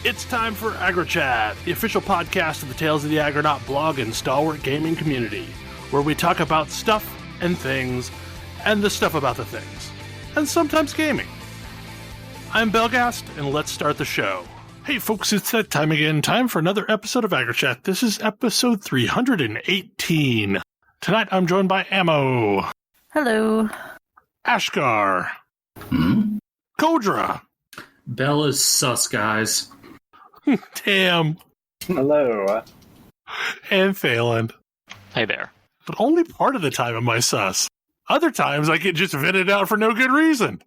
It's time for AggroChat, the official podcast of the Tales of the Aggronaut blog and stalwart gaming community, where we talk about stuff and things, and the stuff about the things, and sometimes gaming. I'm Belgast, and let's start the show. Hey folks, it's that time again, time for another episode of AggroChat. This is episode 318. Tonight I'm joined by Ammo. Hello. Ashgar. Kodra. Bell is sus, guys. Damn. Hello. And Thalen. Hey there. But only part of the time am I sus. Other times I get just vented out for no good reason.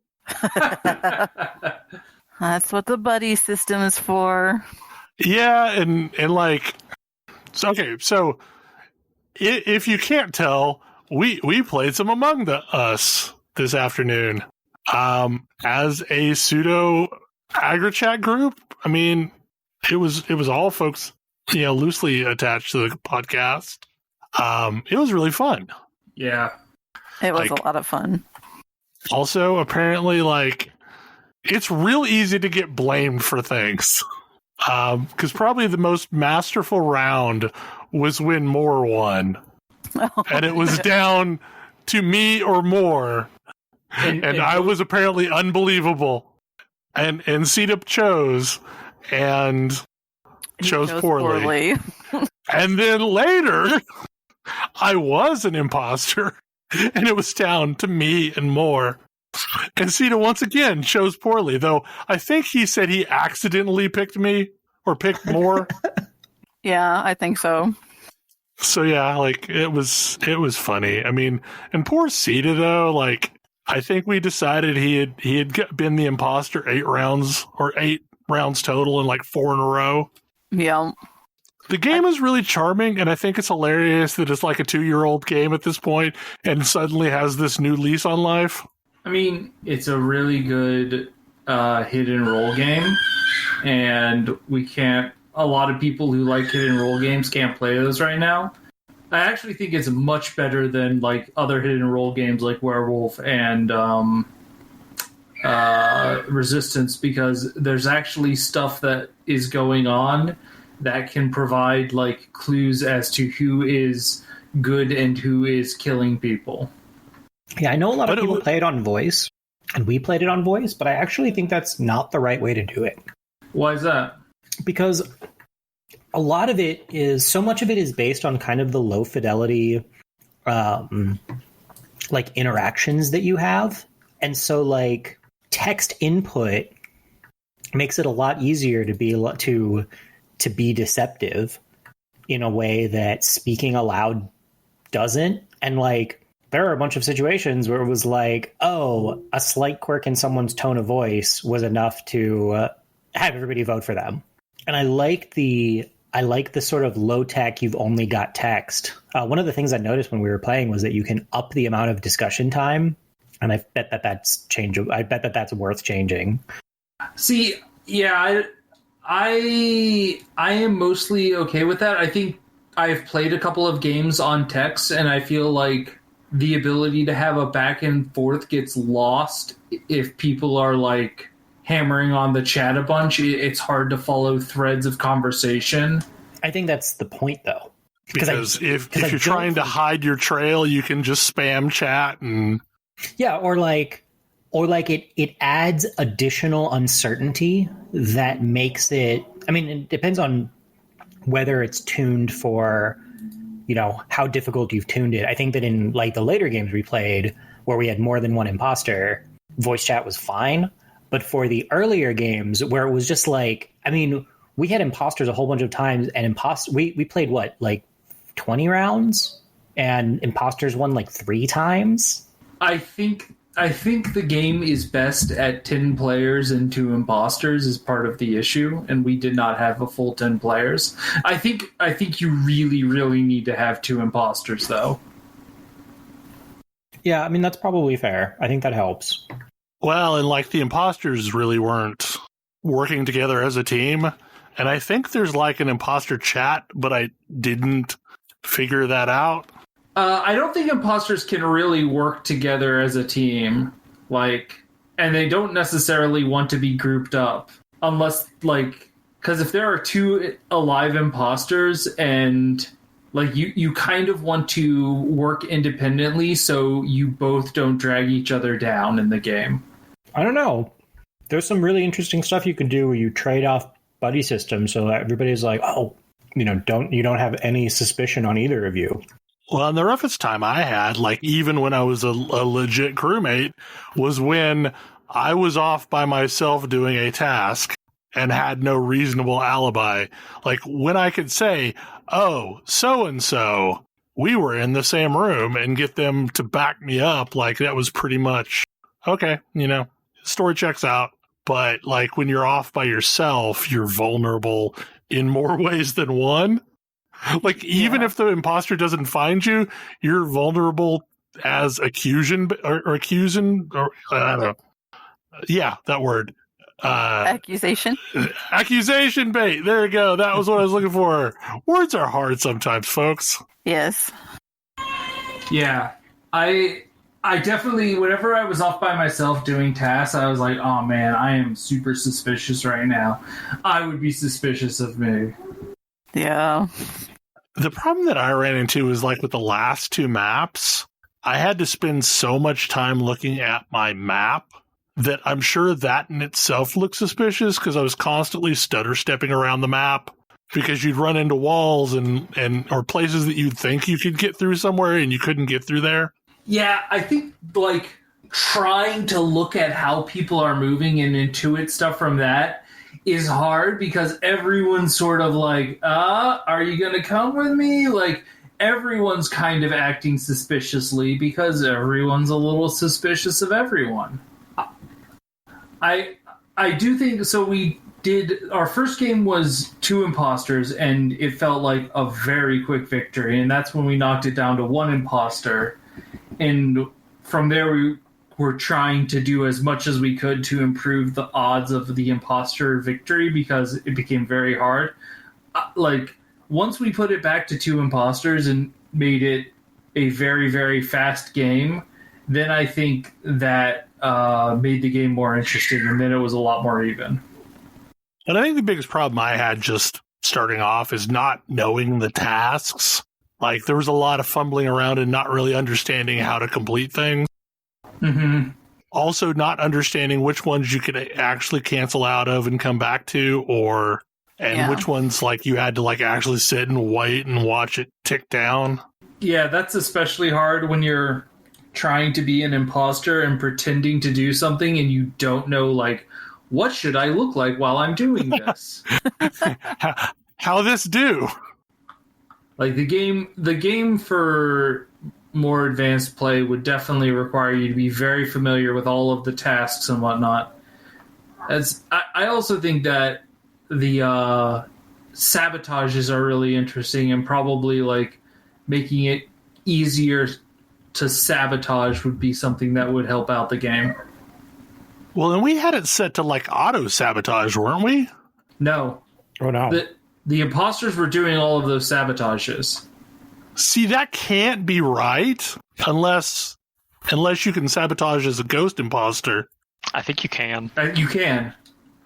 That's what the buddy system is for. Yeah, and like, so if you can't tell, we played some Among Us this afternoon. As a pseudo AggroChat group, I mean, it was all folks, loosely attached to the podcast. It was really fun. Yeah. It was a lot of fun. Also, apparently, it's real easy to get blamed for things. Because probably the most masterful round was when Moore won. And it was down to me or Moore. And I was apparently unbelievable. And CDUP chose poorly. And then later, I was an imposter. And it was down to me and Moore. And Sita once again chose poorly, though I think he said he accidentally picked me or picked Moore. Yeah, I think so. So yeah, it was funny. I mean, and poor Sita though, I think we decided he had been the imposter 8 rounds total and 4 in a row. Yeah. The game is really charming, and I think it's hilarious that it's like a 2-year-old game at this point and suddenly has this new lease on life. I mean, it's a really good hit and roll game, and a lot of people who like hit and roll games can't play those right now. I actually think it's much better than other hit and roll games like Werewolf and Resistance, because there's actually stuff that is going on that can provide clues as to who is good and who is killing people. Yeah, I know a lot of people play it on voice, and we played it on voice, but I actually think that's not the right way to do it. Why is that? Because a lot of it is, so much of it is based on kind of the low fidelity, interactions that you have. And so text input makes it a lot easier to be deceptive in a way that speaking aloud doesn't. And there are a bunch of situations where it was a slight quirk in someone's tone of voice was enough to have everybody vote for them. And I like the sort of low tech, you've only got text. One of the things I noticed when we were playing was that you can up the amount of discussion time. And I bet that's worth changing. See, yeah, I am mostly okay with that. I think I've played a couple of games on text, and I feel like the ability to have a back and forth gets lost if people are hammering on the chat a bunch. It's hard to follow threads of conversation. I think that's the point, though. Because if you're trying to hide your trail, you can just spam chat and... Yeah, or it adds additional uncertainty that makes it... I mean, it depends on whether it's tuned for, how difficult you've tuned it. I think that in the later games we played, where we had more than one imposter, voice chat was fine. But for the earlier games, where it was just we had imposters a whole bunch of times, and we played 20 rounds, and imposters won 3 times. I think the game is best at 10 players and 2 imposters is part of the issue, and we did not have a full 10 players. I think you really, really need to have 2 imposters, though. Yeah, I mean, that's probably fair. I think that helps. Well, and the imposters really weren't working together as a team. And I think there's an imposter chat, but I didn't figure that out. I don't think imposters can really work together as a team. And they don't necessarily want to be grouped up unless because if there are two alive imposters and like you kind of want to work independently so you both don't drag each other down in the game. I don't know. There's some really interesting stuff you can do where you trade off buddy systems so that everybody's like, oh, you don't have any suspicion on either of you. Well, and the roughest time I had, like even when I was a legit crewmate, was when I was off by myself doing a task and had no reasonable alibi. Like when I could say, oh, so-and-so, we were in the same room, and get them to back me up, like that was pretty much, okay, story checks out. But like when you're off by yourself, you're vulnerable in more ways than one. Like even if the imposter doesn't find you, you're vulnerable as accusation or accusing, or I don't know. Yeah, that word. Accusation. Accusation bait. There you go. That was what I was looking for. Words are hard sometimes, folks. Yes. Yeah. I definitely, whenever I was off by myself doing tasks, I was like, oh man, I am super suspicious right now. I would be suspicious of me. Yeah. The problem that I ran into was like with the last two maps, I had to spend so much time looking at my map that I'm sure that in itself looked suspicious because I was constantly stutter stepping around the map because you'd run into walls and or places that you'd think you could get through somewhere and you couldn't get through there. Yeah, I think like trying to look at how people are moving and intuit stuff from that is hard because everyone's sort of like, are you going to come with me? Like everyone's kind of acting suspiciously because everyone's a little suspicious of everyone. I do think so. We did our first game was 2 imposters and it felt like a very quick victory, and that's when we knocked it down to 1 imposter, and from there we were trying to do as much as we could to improve the odds of the imposter victory because it became very hard. Like once we put it back to 2 imposters and made it a very, very fast game, then I think that made the game more interesting, and then it was a lot more even. And I think the biggest problem I had just starting off is not knowing the tasks. Like, there was a lot of fumbling around and not really understanding how to complete things. Mm-hmm. Also, not understanding which ones you could actually cancel out of and come back to, and which ones, like, you had to, like, actually sit and wait and watch it tick down. Yeah, that's especially hard when you're trying to be an imposter and pretending to do something and you don't know, like, what should I look like while I'm doing this? How this do? Like the game for more advanced play would definitely require you to be very familiar with all of the tasks and whatnot. I also think that the sabotages are really interesting, and probably like making it easier to sabotage would be something that would help out the game. Well, and we had it set to like auto sabotage, weren't we? No. Oh no. The imposters were doing all of those sabotages. See, that can't be right unless you can sabotage as a ghost imposter. I think you can. You can.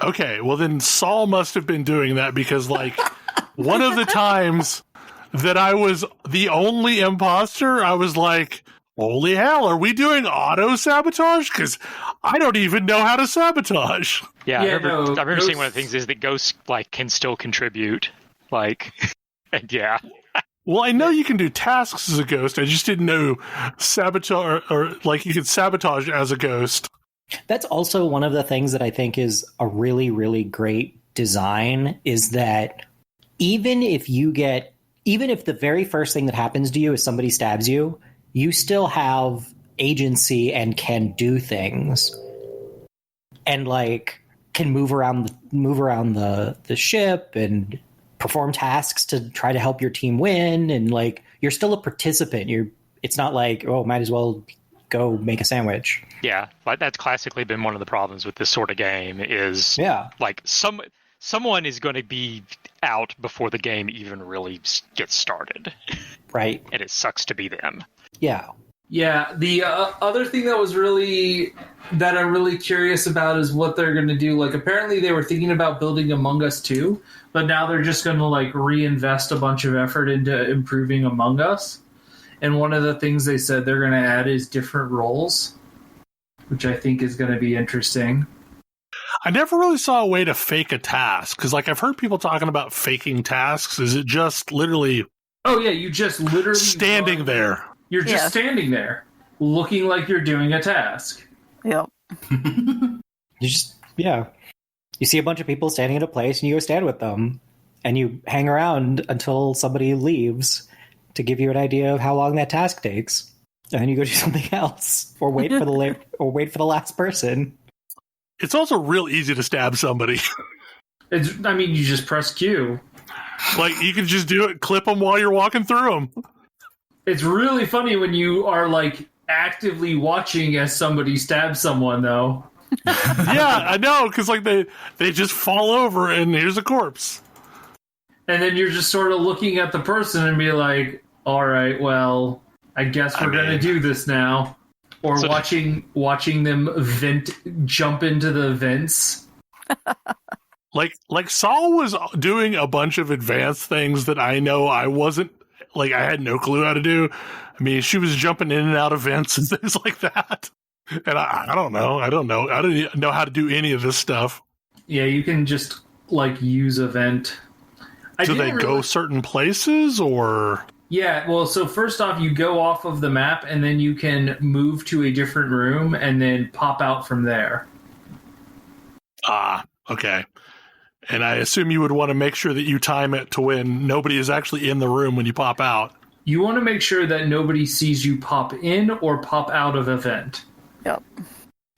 Okay, well then Saul must have been doing that because, like, one of the times that I was the only imposter, I was like, holy hell, are we doing auto-sabotage? Because I don't even know how to sabotage. Yeah, I remember seeing one of the things is that ghosts, like, can still contribute. Like, and yeah. Well, I know you can do tasks as a ghost. I just didn't know sabotage, or like you could sabotage as a ghost. That's also one of the things that I think is a really, really great design, is that even if the very first thing that happens to you is somebody stabs you, you still have agency and can do things, and like can move around the ship and perform tasks to try to help your team win, and like you're still a participant. It's not like, oh, might as well go make a sandwich. Yeah, like that's classically been one of the problems with this sort of game is like someone is going to be out before the game even really gets started. Right. And it sucks to be them. Yeah. Yeah, the other thing that I'm really curious about is what they're going to do. Like, apparently they were thinking about building Among Us 2, but now they're just going to like reinvest a bunch of effort into improving Among Us. And one of the things they said they're going to add is different roles, which I think is going to be interesting. I never really saw a way to fake a task, because like I've heard people talking about faking tasks. Is it just literally? Oh yeah, you just literally standing there. You're just standing there, looking like you're doing a task. Yep. You see a bunch of people standing in a place, and you go stand with them, and you hang around until somebody leaves to give you an idea of how long that task takes, and then you go do something else, or wait for the last person. It's also real easy to stab somebody. You just press Q. Like, you can just do it, clip them while you're walking through them. It's really funny when you are, like, actively watching as somebody stabs someone, though. Yeah, I know, because, like, they just fall over, and here's a corpse. And then you're just sort of looking at the person and be like, all right, well, I guess we're going to do this now. Or so watching them jump into the vents. Like Saul was doing a bunch of advanced things that I know I wasn't, like, I had no clue how to do. I mean, she was jumping in and out of vents and things like that. And I don't know. I don't know how to do any of this stuff. Yeah, you can just, like, use a vent. Do they go certain places, or? Yeah, well, so first off, you go off of the map, and then you can move to a different room, and then pop out from there. Ah, okay. And I assume you would want to make sure that you time it to when nobody is actually in the room when you pop out. You want to make sure that nobody sees you pop in or pop out of a vent. Yep.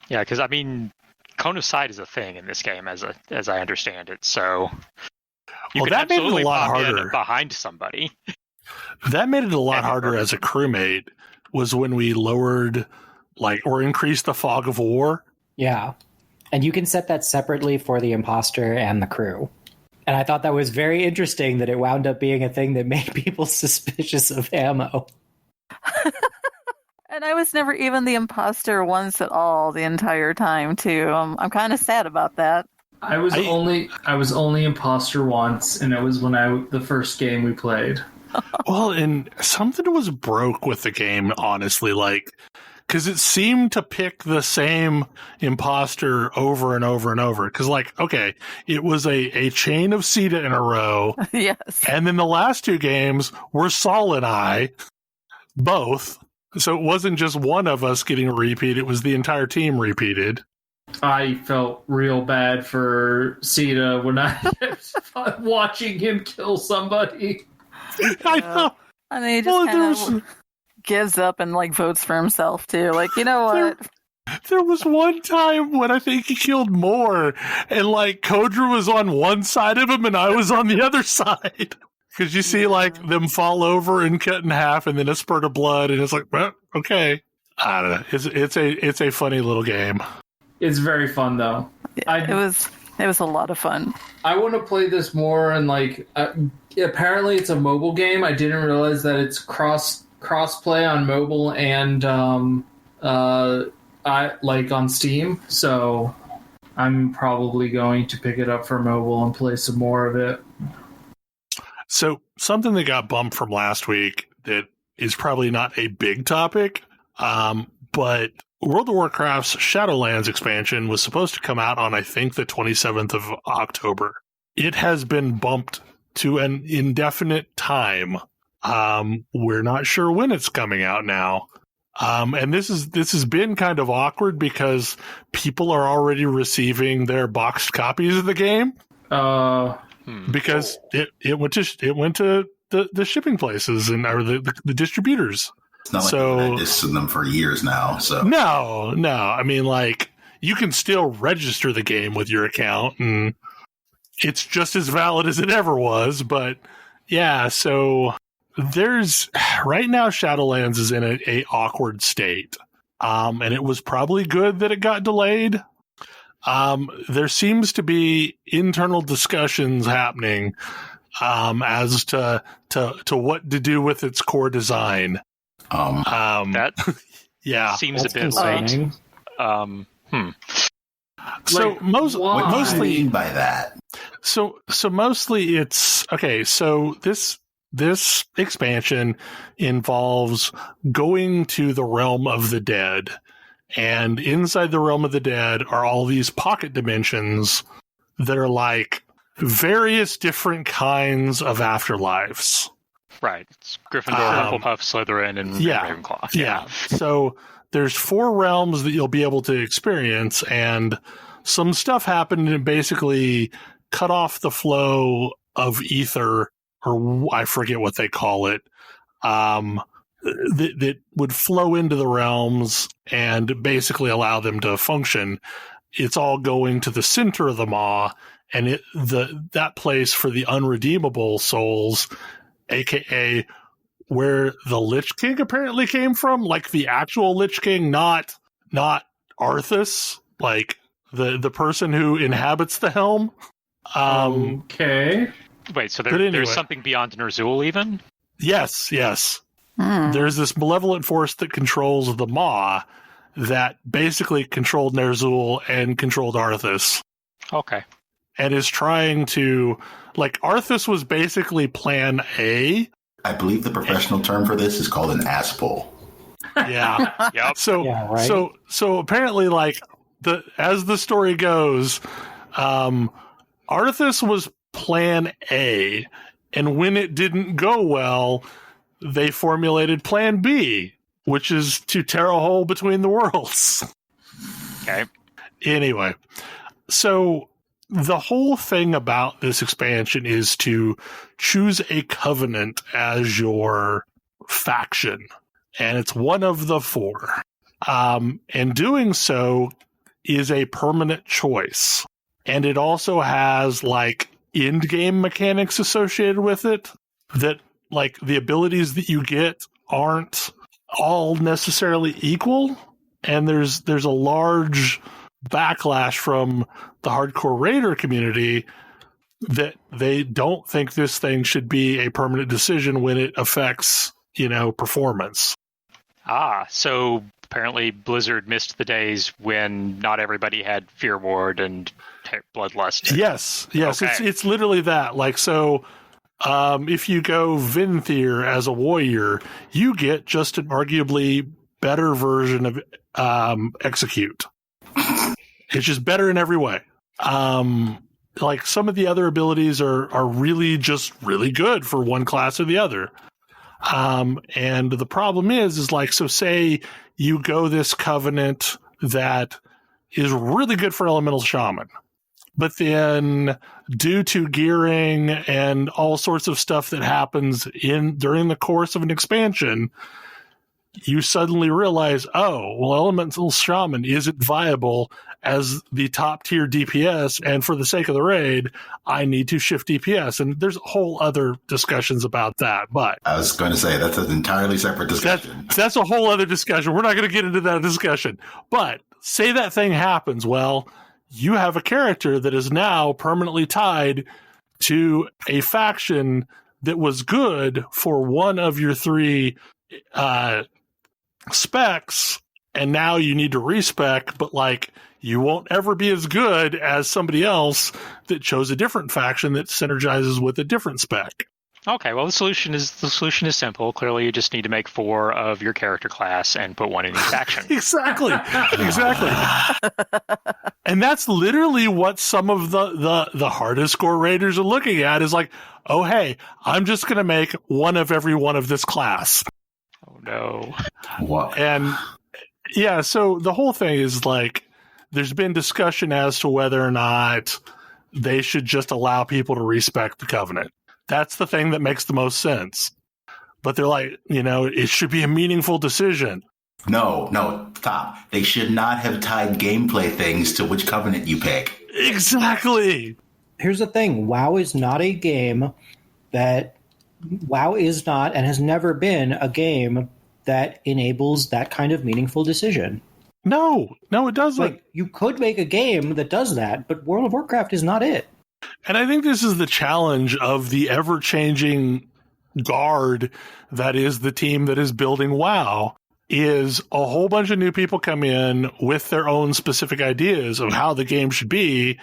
Yeah, because, I mean, cone of sight is a thing in this game, as I understand it, so... That made it a lot harder. Behind somebody. That made it a lot harder as a crewmate, was when we lowered, like, or increased the fog of war. Yeah. And you can set that separately for the imposter and the crew. And I thought that was very interesting that it wound up being a thing that made people suspicious of ammo. And I was never even the imposter once at all the entire time, too. I'm kind of sad about that. I was only imposter once, and it was when the first game we played. Well, and something was broke with the game, honestly, like, because it seemed to pick the same imposter over and over and over. Because, like, okay, it was a chain of Sita in a row. Yes. And then the last two games were Saul and I, both. So it wasn't just one of us getting a repeat, it was the entire team repeated. I felt real bad for Sita when I kept watching him kill somebody. I know. And then he just kind of gives up and, like, votes for himself, too. Like, you know what? There was one time when I think he killed more, and, like, Kodra was on one side of him and I was on the other side. Because you see, like, them fall over and cut in half and then a spurt of blood, and it's like, well, okay. I don't know. It's a funny little game. It's very fun, though. It was a lot of fun. I want to play this more, and, like, apparently it's a mobile game. I didn't realize that it's cross play on mobile and on Steam. So I'm probably going to pick it up for mobile and play some more of it. So something that got bumped from last week that is probably not a big topic, but World of Warcraft's Shadowlands expansion was supposed to come out on, I think, the 27th of October. It has been bumped to an indefinite time. We're not sure when it's coming out now. And this has been kind of awkward because people are already receiving their boxed copies of the game. Because it went to the shipping places or the distributors. It's not like I've had this in them for years now. So no. I mean, like, you can still register the game with your account, and it's just as valid as it ever was. But yeah, so there's right now Shadowlands is in a awkward state, and it was probably good that it got delayed. There seems to be internal discussions happening as to what to do with its core design. That yeah, seems That's a bit concerning. late. So Like, most why? What do you mostly mean by that? so mostly it's okay. So this expansion involves going to the realm of the dead, and inside the realm of the dead are all these pocket dimensions that are like various different kinds of afterlives. Right. It's Gryffindor, Hufflepuff, Slytherin, and Ravenclaw. Yeah. So there's 4 realms that you'll be able to experience, and some stuff happened and basically cut off the flow of ether, or I forget what they call it, that would flow into the realms and basically allow them to function. It's all going to the center of the maw, and that place for the unredeemable souls, aka where the Lich King apparently came from, like the actual Lich King, not Arthas, like the person who inhabits the helm. Okay. Wait, so But anyway. there's something beyond Ner'zhul even? Yes. There's this malevolent force that controls the Maw that basically controlled Ner'zhul and controlled Arthas. Okay. And is trying to, like, Arthas was basically plan A. I believe the professional term for this is called an asshole. Yeah. Yep. So apparently, like, as the story goes, Arthas was plan A, and when it didn't go well, they formulated plan B, which is to tear a hole between the worlds. Okay. Anyway, so the whole thing about this expansion is to choose a covenant as your faction, and it's one of the 4. And doing so is a permanent choice. And it also has, like, end-game mechanics associated with it that, like, the abilities that you get aren't all necessarily equal. And there's a large backlash from the hardcore raider community that they don't think this thing should be a permanent decision when it affects, performance. So apparently Blizzard missed the days when not everybody had Fear Ward and Bloodlust. Yes. Okay. It's literally that. Like, so if you go Vinthier as a warrior, you get just an arguably better version of Execute. It's just better in every way. Like, some of the other abilities are really just really good for one class or the other. And the problem is like, so say you go this covenant that is really good for Elemental Shaman, but then due to gearing and all sorts of stuff that happens during the course of an expansion, you suddenly realize, Elemental Shaman isn't viable as the top tier DPS, and for the sake of the raid, I need to shift DPS. And there's whole other discussions about that. But I was going to say that's an entirely separate discussion. That's a whole other discussion. We're not going to get into that discussion. But say that thing happens, well, you have a character that is now permanently tied to a faction that was good for one of your 3 specs, and now you need to respec, but like, you won't ever be as good as somebody else that chose a different faction that synergizes with a different spec. Okay, well, the solution is simple. Clearly, you just need to make 4 of your character class and put 1 in each faction. Exactly. And that's literally what some of the hardest core raiders are looking at, is like, oh, hey, I'm just going to make 1 of every one of this class. Oh, no. What? And yeah, so the whole thing is like, there's been discussion as to whether or not they should just allow people to respect the covenant. That's the thing that makes the most sense. But they're like, it should be a meaningful decision. No, stop. They should not have tied gameplay things to which covenant you pick. Exactly. Here's the thing. WoW is not and has never been a game that enables that kind of meaningful decision. No, it doesn't. Like, you could make a game that does that, but World of Warcraft is not it. And I think this is the challenge of the ever-changing guard that is the team that is building WoW is a whole bunch of new people come in with their own specific ideas of how the game should be.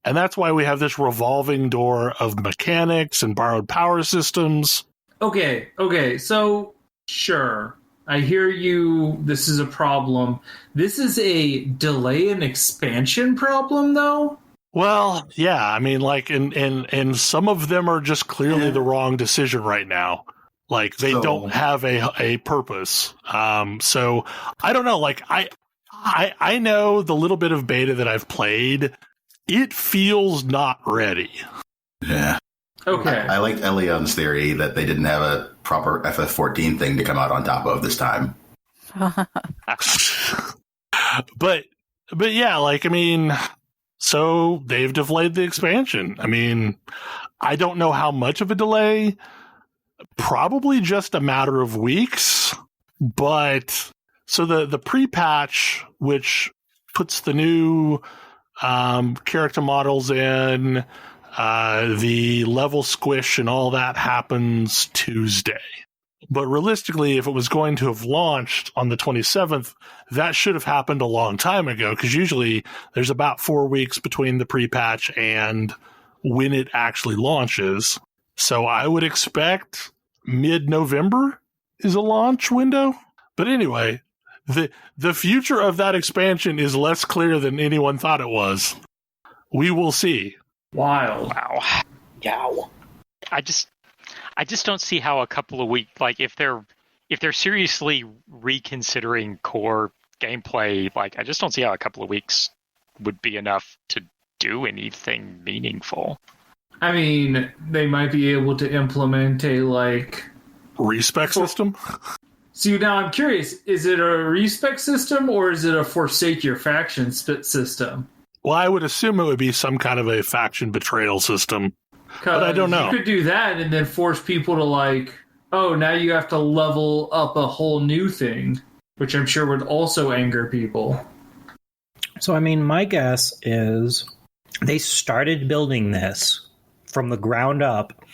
And that's why we have this revolving door of mechanics and borrowed power systems. Okay. So, sure. I hear you. This is a problem. This is a delay in expansion problem, though? Well, yeah. I mean, like, and some of them are just clearly the wrong decision right now. Like, they don't have a purpose. So, I don't know. Like, I know the little bit of beta that I've played, it feels not ready. Yeah. Okay. I liked Elion's theory that they didn't have a proper FF14 thing to come out on top of this time. But yeah, like, I mean, so they've delayed the expansion. I mean, I don't know how much of a delay. Probably just a matter of weeks. But so the pre-patch, which puts the new character models in, the level squish and all that happens Tuesday. But realistically, if it was going to have launched on the 27th, that should have happened a long time ago, because usually there's about 4 weeks between the pre-patch and when it actually launches. So I would expect mid-November is a launch window. But anyway, the future of that expansion is less clear than anyone thought it was. We will see. Wow. Yow. I just don't see how a couple of weeks, like, if they're seriously reconsidering core gameplay, like, I just don't see how a couple of weeks would be enough to do anything meaningful. I mean, they might be able to implement a, like... respec system? See, now I'm curious, is it a respec system or is it a forsake your faction system? Well, I would assume it would be some kind of a faction betrayal system. But I don't know. You could do that and then force people to, like, oh, now you have to level up a whole new thing, which I'm sure would also anger people. So, I mean, my guess is they started building this from the ground up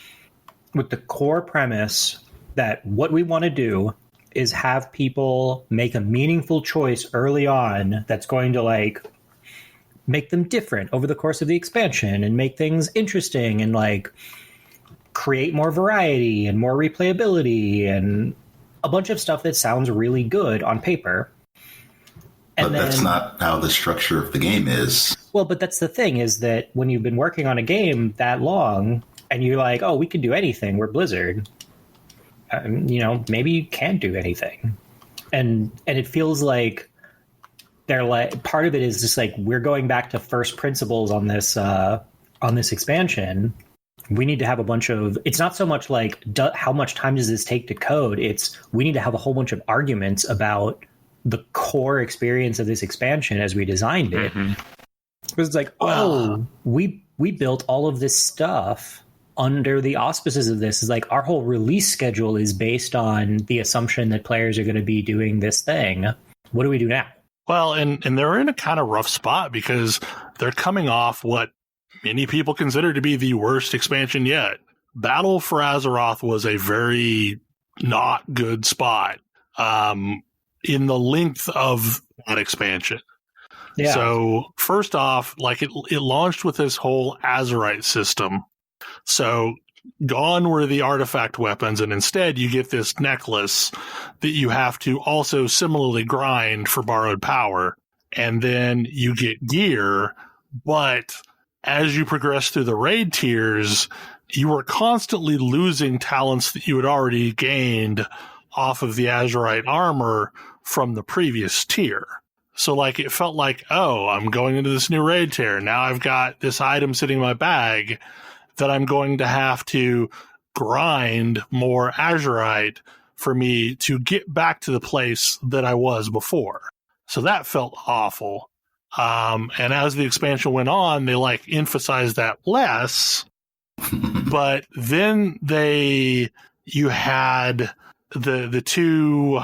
with the core premise that what we want to do is have people make a meaningful choice early on that's going to, like, make them different over the course of the expansion and make things interesting and, like, create more variety and more replayability and a bunch of stuff that sounds really good on paper. But that's not how the structure of the game is. Well, but that's the thing, is that when you've been working on a game that long and you're like, oh, we can do anything, we're Blizzard. Maybe you can't do anything. And it feels like they're like, part of it is just like, we're going back to first principles on this expansion. We need to have a bunch of, it's not so much like how much time does this take to code, it's we need to have a whole bunch of arguments about the core experience of this expansion as we designed it. Mm-hmm. Because it's like, we built all of this stuff under the auspices of this. Is like, our whole release schedule is based on the assumption that players are going to be doing this thing. What do we do now? Well, and they're in a kind of rough spot because they're coming off what many people consider to be the worst expansion yet. Battle for Azeroth was a very not good spot in the length of that expansion. Yeah. So first off, like it launched with this whole Azerite system. So gone were the artifact weapons, and instead you get this necklace that you have to also similarly grind for borrowed power. And then you get gear, but as you progress through the raid tiers, you are constantly losing talents that you had already gained off of the Azerite armor from the previous tier. So like it felt like, oh, I'm going into this new raid tier. Now I've got this item sitting in my bag that I'm going to have to grind more Azerite for me to get back to the place that I was before. So that felt awful. And as the expansion went on, they like emphasized that less. But then you had the two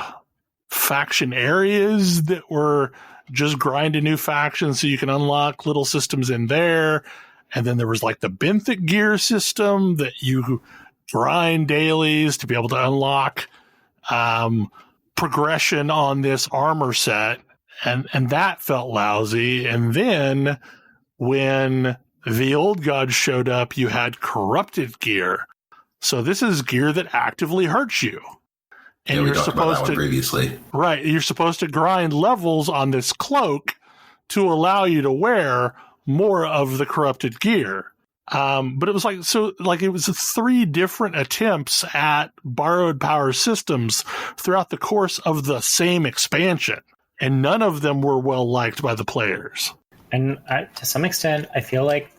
faction areas that were just grind a new faction so you can unlock little systems in there. And then there was like the benthic gear system that you grind dailies to be able to unlock progression on this armor set, and that felt lousy. And then when the old gods showed up, you had corrupted gear. So this is gear that actively hurts you. And we you're talked about that supposed one to previously. Right, you're supposed to grind levels on this cloak to allow you to wear more of the corrupted gear. But it was it was 3 different attempts at borrowed power systems throughout the course of the same expansion, and none of them were well liked by the players. And to some extent, I feel like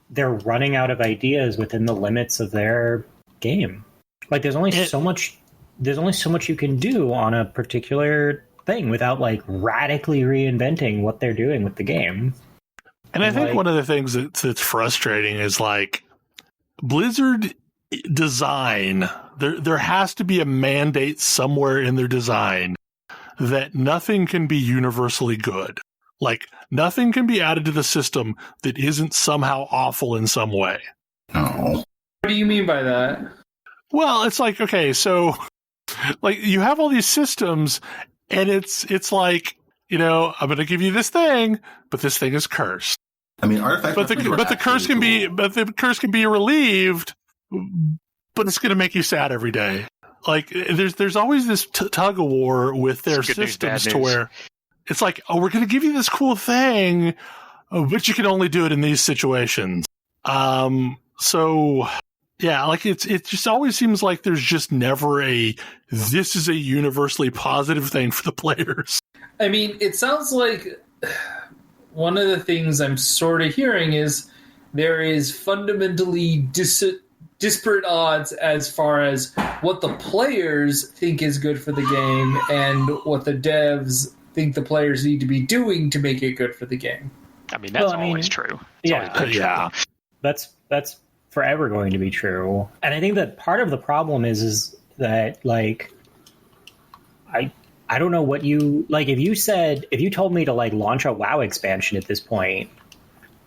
they're running out of ideas within the limits of their game. Like there's only so much you can do on a particular thing without like radically reinventing what they're doing with the game. And I think one of the things that's frustrating is like Blizzard design. There has to be a mandate somewhere in their design that nothing can be universally good. Like nothing can be added to the system that isn't somehow awful in some way. Oh. What do you mean by that? Well, it's like, okay, so like you have all these systems and it's like, you know, I'm going to give you this thing, but this thing is cursed. I mean, artifacts. But the curse can be relieved, but it's going to make you sad every day. Like there's always this tug of war with their systems to where it's like, oh, we're going to give you this cool thing, but you can only do it in these situations. So yeah, like it just always seems like there's just never this is a universally positive thing for the players. I mean, it sounds like one of the things I'm sort of hearing is there is fundamentally disparate odds as far as what the players think is good for the game and what the devs think the players need to be doing to make it good for the game. I mean, that's always true. Yeah. That's forever going to be true. And I think that part of the problem is that, like, I don't know what you, like, if you told me to, like, launch a WoW expansion at this point,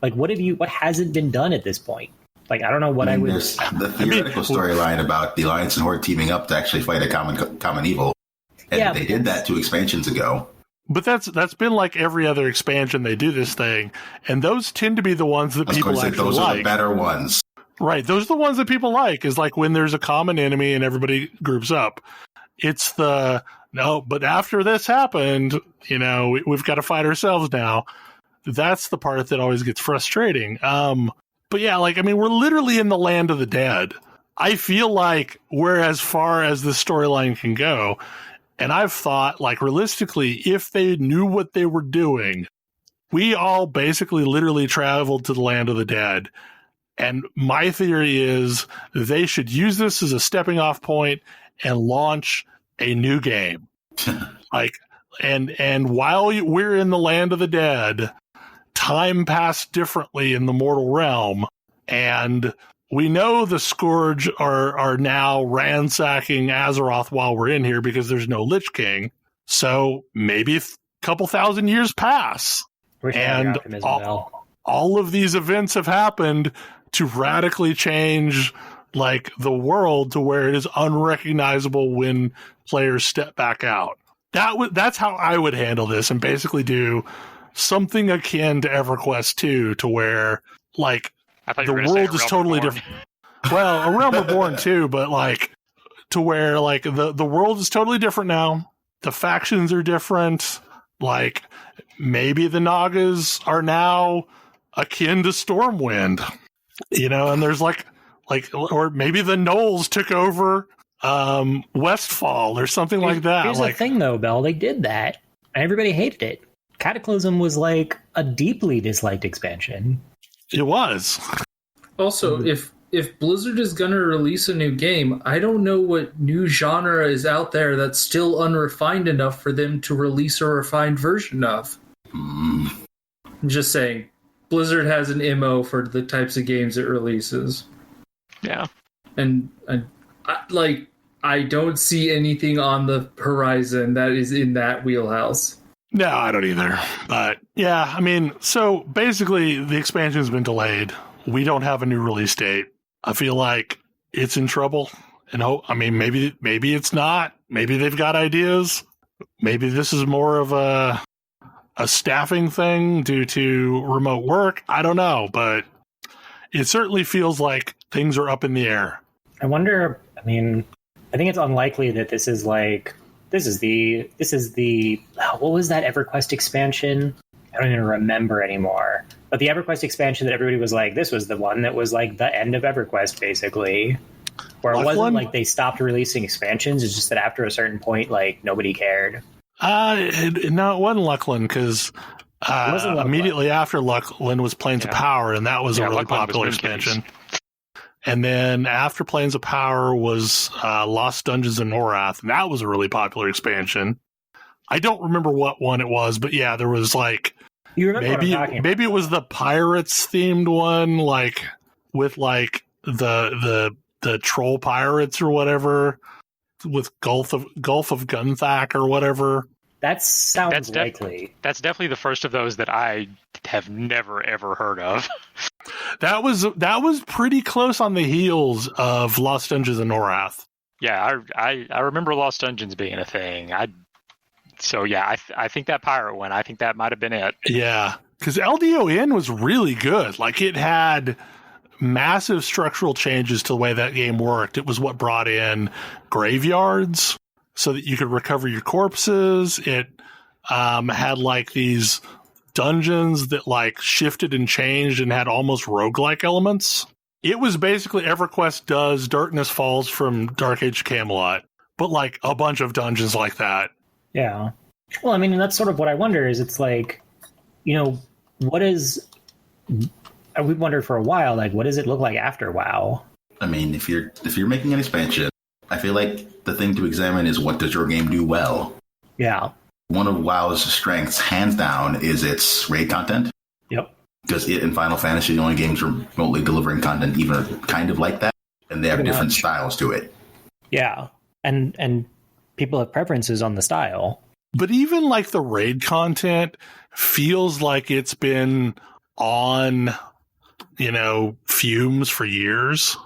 like, what hasn't been done at this point? Like, I don't know what I would... There's the theoretical storyline about the Alliance and Horde teaming up to actually fight a common evil. And they did that 2 expansions ago. But that's been like every other expansion they do this thing, and those tend to be the ones that people actually those like. Those are the better ones. Right, those are the ones that people like, is like when there's a common enemy and everybody groups up. It's but after this happened, you know, we've got to fight ourselves now. That's the part that always gets frustrating. But yeah, like, I mean, we're literally in the land of the dead. I feel like we're as far as the storyline can go. And I've thought, like, realistically, if they knew what they were doing, we all basically literally traveled to the land of the dead. And my theory is they should use this as a stepping off point and launch a new game. Like, and while we're in the land of the dead, time passed differently in the mortal realm, and we know the Scourge are now ransacking Azeroth while we're in here because there's no Lich King. So maybe a couple thousand years pass, and all of these events have happened to radically change, like, the world to where it is unrecognizable when players step back out. That's how I would handle this, and basically do something akin to EverQuest 2, to where, like, the world is totally different. Well, A Realm Reborn too, but, like, to where, like, the world is totally different now. The factions are different. Like, maybe the Nagas are now akin to Stormwind, you know, and there's like, or maybe the Gnolls took over Westfall or something like that. Here's the thing, though, Bell. They did that, and everybody hated it. Cataclysm was, like, a deeply disliked expansion. It was. Also, if Blizzard is going to release a new game, I don't know what new genre is out there that's still unrefined enough for them to release a refined version of. I'm just saying, Blizzard has an MO for the types of games it releases. Yeah. And I don't see anything on the horizon that is in that wheelhouse. No, I don't either. But yeah, I mean, so basically the expansion's been delayed. We don't have a new release date. I feel like it's in trouble. And maybe it's not. Maybe they've got ideas. Maybe this is more of a staffing thing due to remote work. I don't know, but it certainly feels like things are up in the air. I wonder. I think it's unlikely that this is the what was that EverQuest expansion? I don't even remember anymore. But the EverQuest expansion that everybody was like, this was the one that was like the end of EverQuest, basically. Where it wasn't like they stopped releasing expansions. It's just that after a certain point, like, nobody cared. No, it wasn't Luckland, because immediately after Luckland was Plains of Power, and that was a really popular expansion. And then after Plains of Power was Lost Dungeons of Norath, and that was a really popular expansion. I don't remember what one it was, but yeah, there was like maybe it was the Pirates themed one, like with like the troll pirates or whatever, with Gulf of Gunthak or whatever. That sounds likely. That's definitely the first of those that I have never ever heard of. That was pretty close on the heels of Lost Dungeons of Norath. Yeah, I remember Lost Dungeons being a thing. I think that pirate one, I think that might have been it. Yeah, because LDON was really good. Like, it had massive structural changes to the way that game worked. It was what brought in graveyards so that you could recover your corpses. It had like these dungeons that like shifted and changed and had almost roguelike elements. It was basically EverQuest does Darkness Falls from Dark Age Camelot, but like a bunch of dungeons like that. Yeah. Well, and that's sort of what I wonder is, it's like, we wondered for a while, like, what does it look like after WoW? If you're making an expansion, I feel like the thing to examine is, what does your game do well? Yeah. One of WoW's strengths, hands down, is its raid content. Yep. Because it and Final Fantasy, the only games remotely delivering content even kind of like that, and they have different styles to it. Yeah. And people have preferences on the style. But even like the raid content feels like it's been on, fumes for years.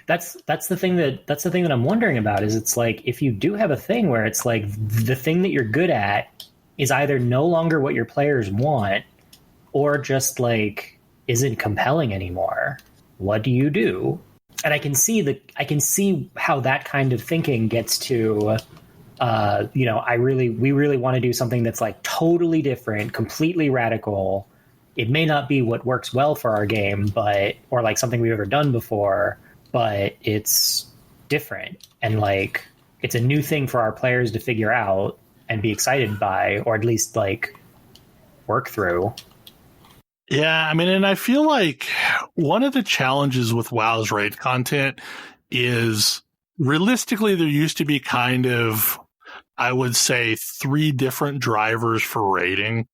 That's the thing that I'm wondering about, is it's like, if you do have a thing where it's like the thing that you're good at is either no longer what your players want, or just like isn't compelling anymore, what do you do? And I can see how that kind of thinking gets to, we really want to do something that's like totally different, completely radical. It may not be what works well for our game, or like something we've ever done before, but it's different. And like, it's a new thing for our players to figure out and be excited by, or at least like work through. Yeah, and I feel like one of the challenges with WoW's raid content is, realistically, there used to be kind of, I would say, 3 different drivers for raiding.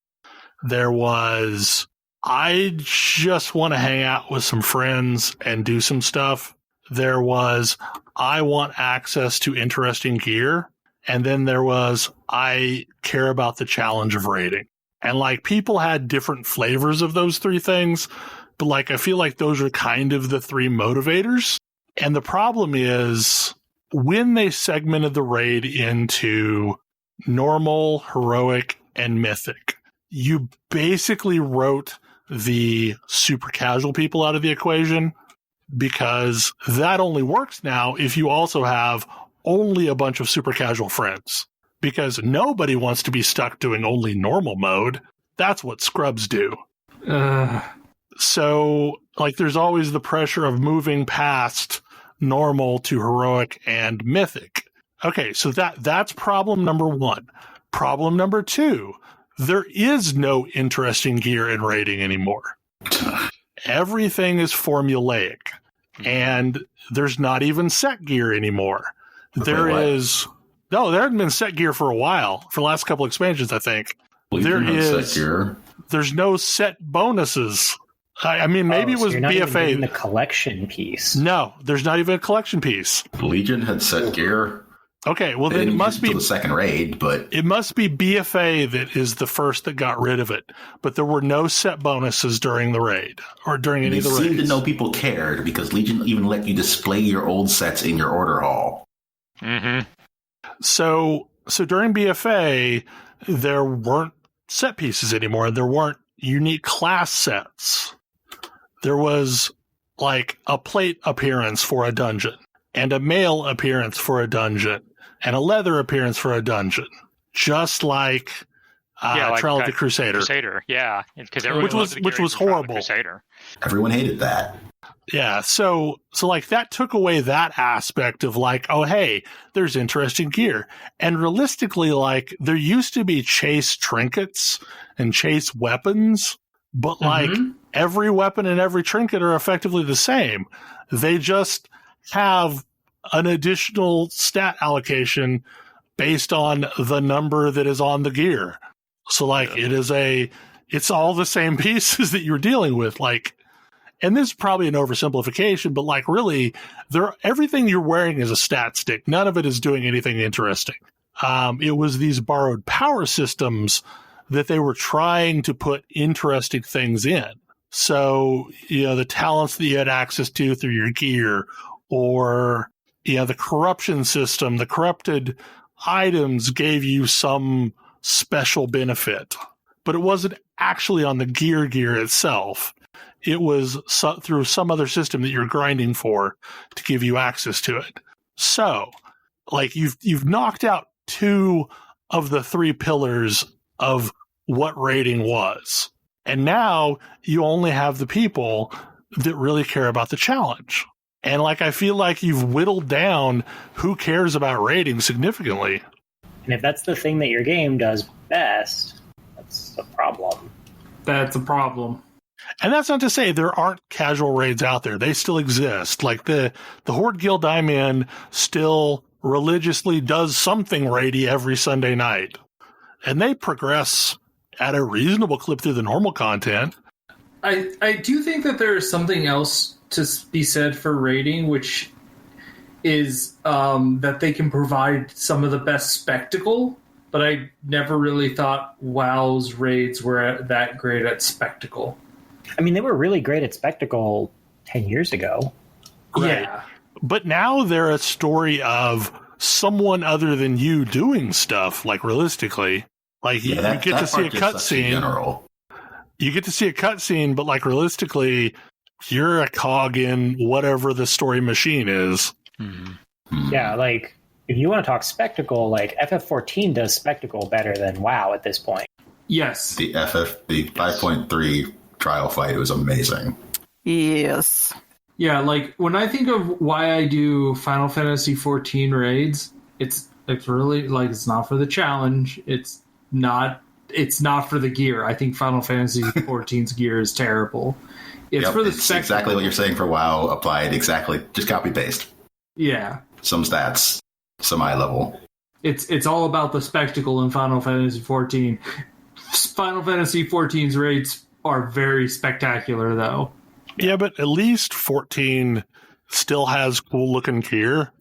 There was, I just want to hang out with some friends and do some stuff. There was, I want access to interesting gear. And then there was, I care about the challenge of raiding. And like, people had different flavors of those 3 things, but like, I feel like those are kind of the 3 motivators. And the problem is, when they segmented the raid into normal, heroic, and mythic, you basically wrote the super casual people out of the equation, because that only works now if you also have only a bunch of super casual friends. Because nobody wants to be stuck doing only normal mode. That's what scrubs do. So, like, there's always the pressure of moving past normal to heroic and mythic. Okay, so that's problem number 1. Problem number 2, there is no interesting gear in raiding anymore. Everything is formulaic. And there's not even set gear anymore. There hasn't been set gear for a while. For the last couple expansions, I think. There's no set bonuses. Maybe it was you're not BFA. even the collection piece. No, there's not even a collection piece. Legion had set gear. Okay, well They then it didn't must use it be till the second raid, but it must be BFA that is the first that got rid of it. But there were no set bonuses during the raid or during any they of the raids. seemed to know people cared because Legion even let you display your old sets in your order hall. Mm-hmm. So during BFA, there weren't set pieces anymore. There weren't unique class sets. There was like a plate appearance for a dungeon and a mail appearance for a dungeon and a leather appearance for a dungeon, just like, Trial of the Crusader. Yeah, because which was horrible. Crusader. Everyone hated that. Yeah, so like that took away that aspect of like, oh hey, there's interesting gear. And realistically, like there used to be chase trinkets and chase weapons, but like every weapon and every trinket are effectively the same. They just have an additional stat allocation based on the number that is on the gear. So like it's all the same pieces that you're dealing with. Like, and this is probably an oversimplification, but like really everything you're wearing is a stat stick. None of it is doing anything interesting. It was these borrowed power systems that they were trying to put interesting things in. So, the talents that you had access to through your gear, or, the corruption system, the corrupted items gave you some special benefit, but it wasn't actually on the gear itself. It was through some other system that you're grinding for to give you access to it. So, like you've knocked out 2 of the 3 pillars of what raiding was. And now you only have the people that really care about the challenge. And like I feel like you've whittled down who cares about raiding significantly. And if that's the thing that your game does best, that's a problem. That's a problem. And that's not to say there aren't casual raids out there. They still exist. Like the Horde Guild I'm in still religiously does something raidy every Sunday night. And they progress at a reasonable clip through the normal content. I do think that there is something else to be said for raiding, which is that they can provide some of the best spectacle, but I never really thought WoW's raids were that great at spectacle. I mean, they were really great at spectacle 10 years ago. Right. Yeah. But now they're a story of someone other than you doing stuff, like realistically. Like you get to see a cutscene. You get to see a cutscene, but like realistically, you're a cog in whatever the story machine is. Mm-hmm. Yeah, like if you want to talk spectacle, like FF14 does spectacle better than WoW at this point. Yes. The 5.3 trial fight was amazing. Yes. Yeah, like when I think of why I do Final Fantasy 14 raids, it's really like it's not for the challenge. It's not for the gear. I think Final Fantasy 14's gear is terrible. It's for the spectacle. Exactly what you're saying for WoW applied. Exactly, just copy paste. Yeah. Some stats, some eye level. It's all about the spectacle in Final Fantasy 14. Final Fantasy 14's raids are very spectacular, though. Yeah, but at least 14 still has cool looking gear.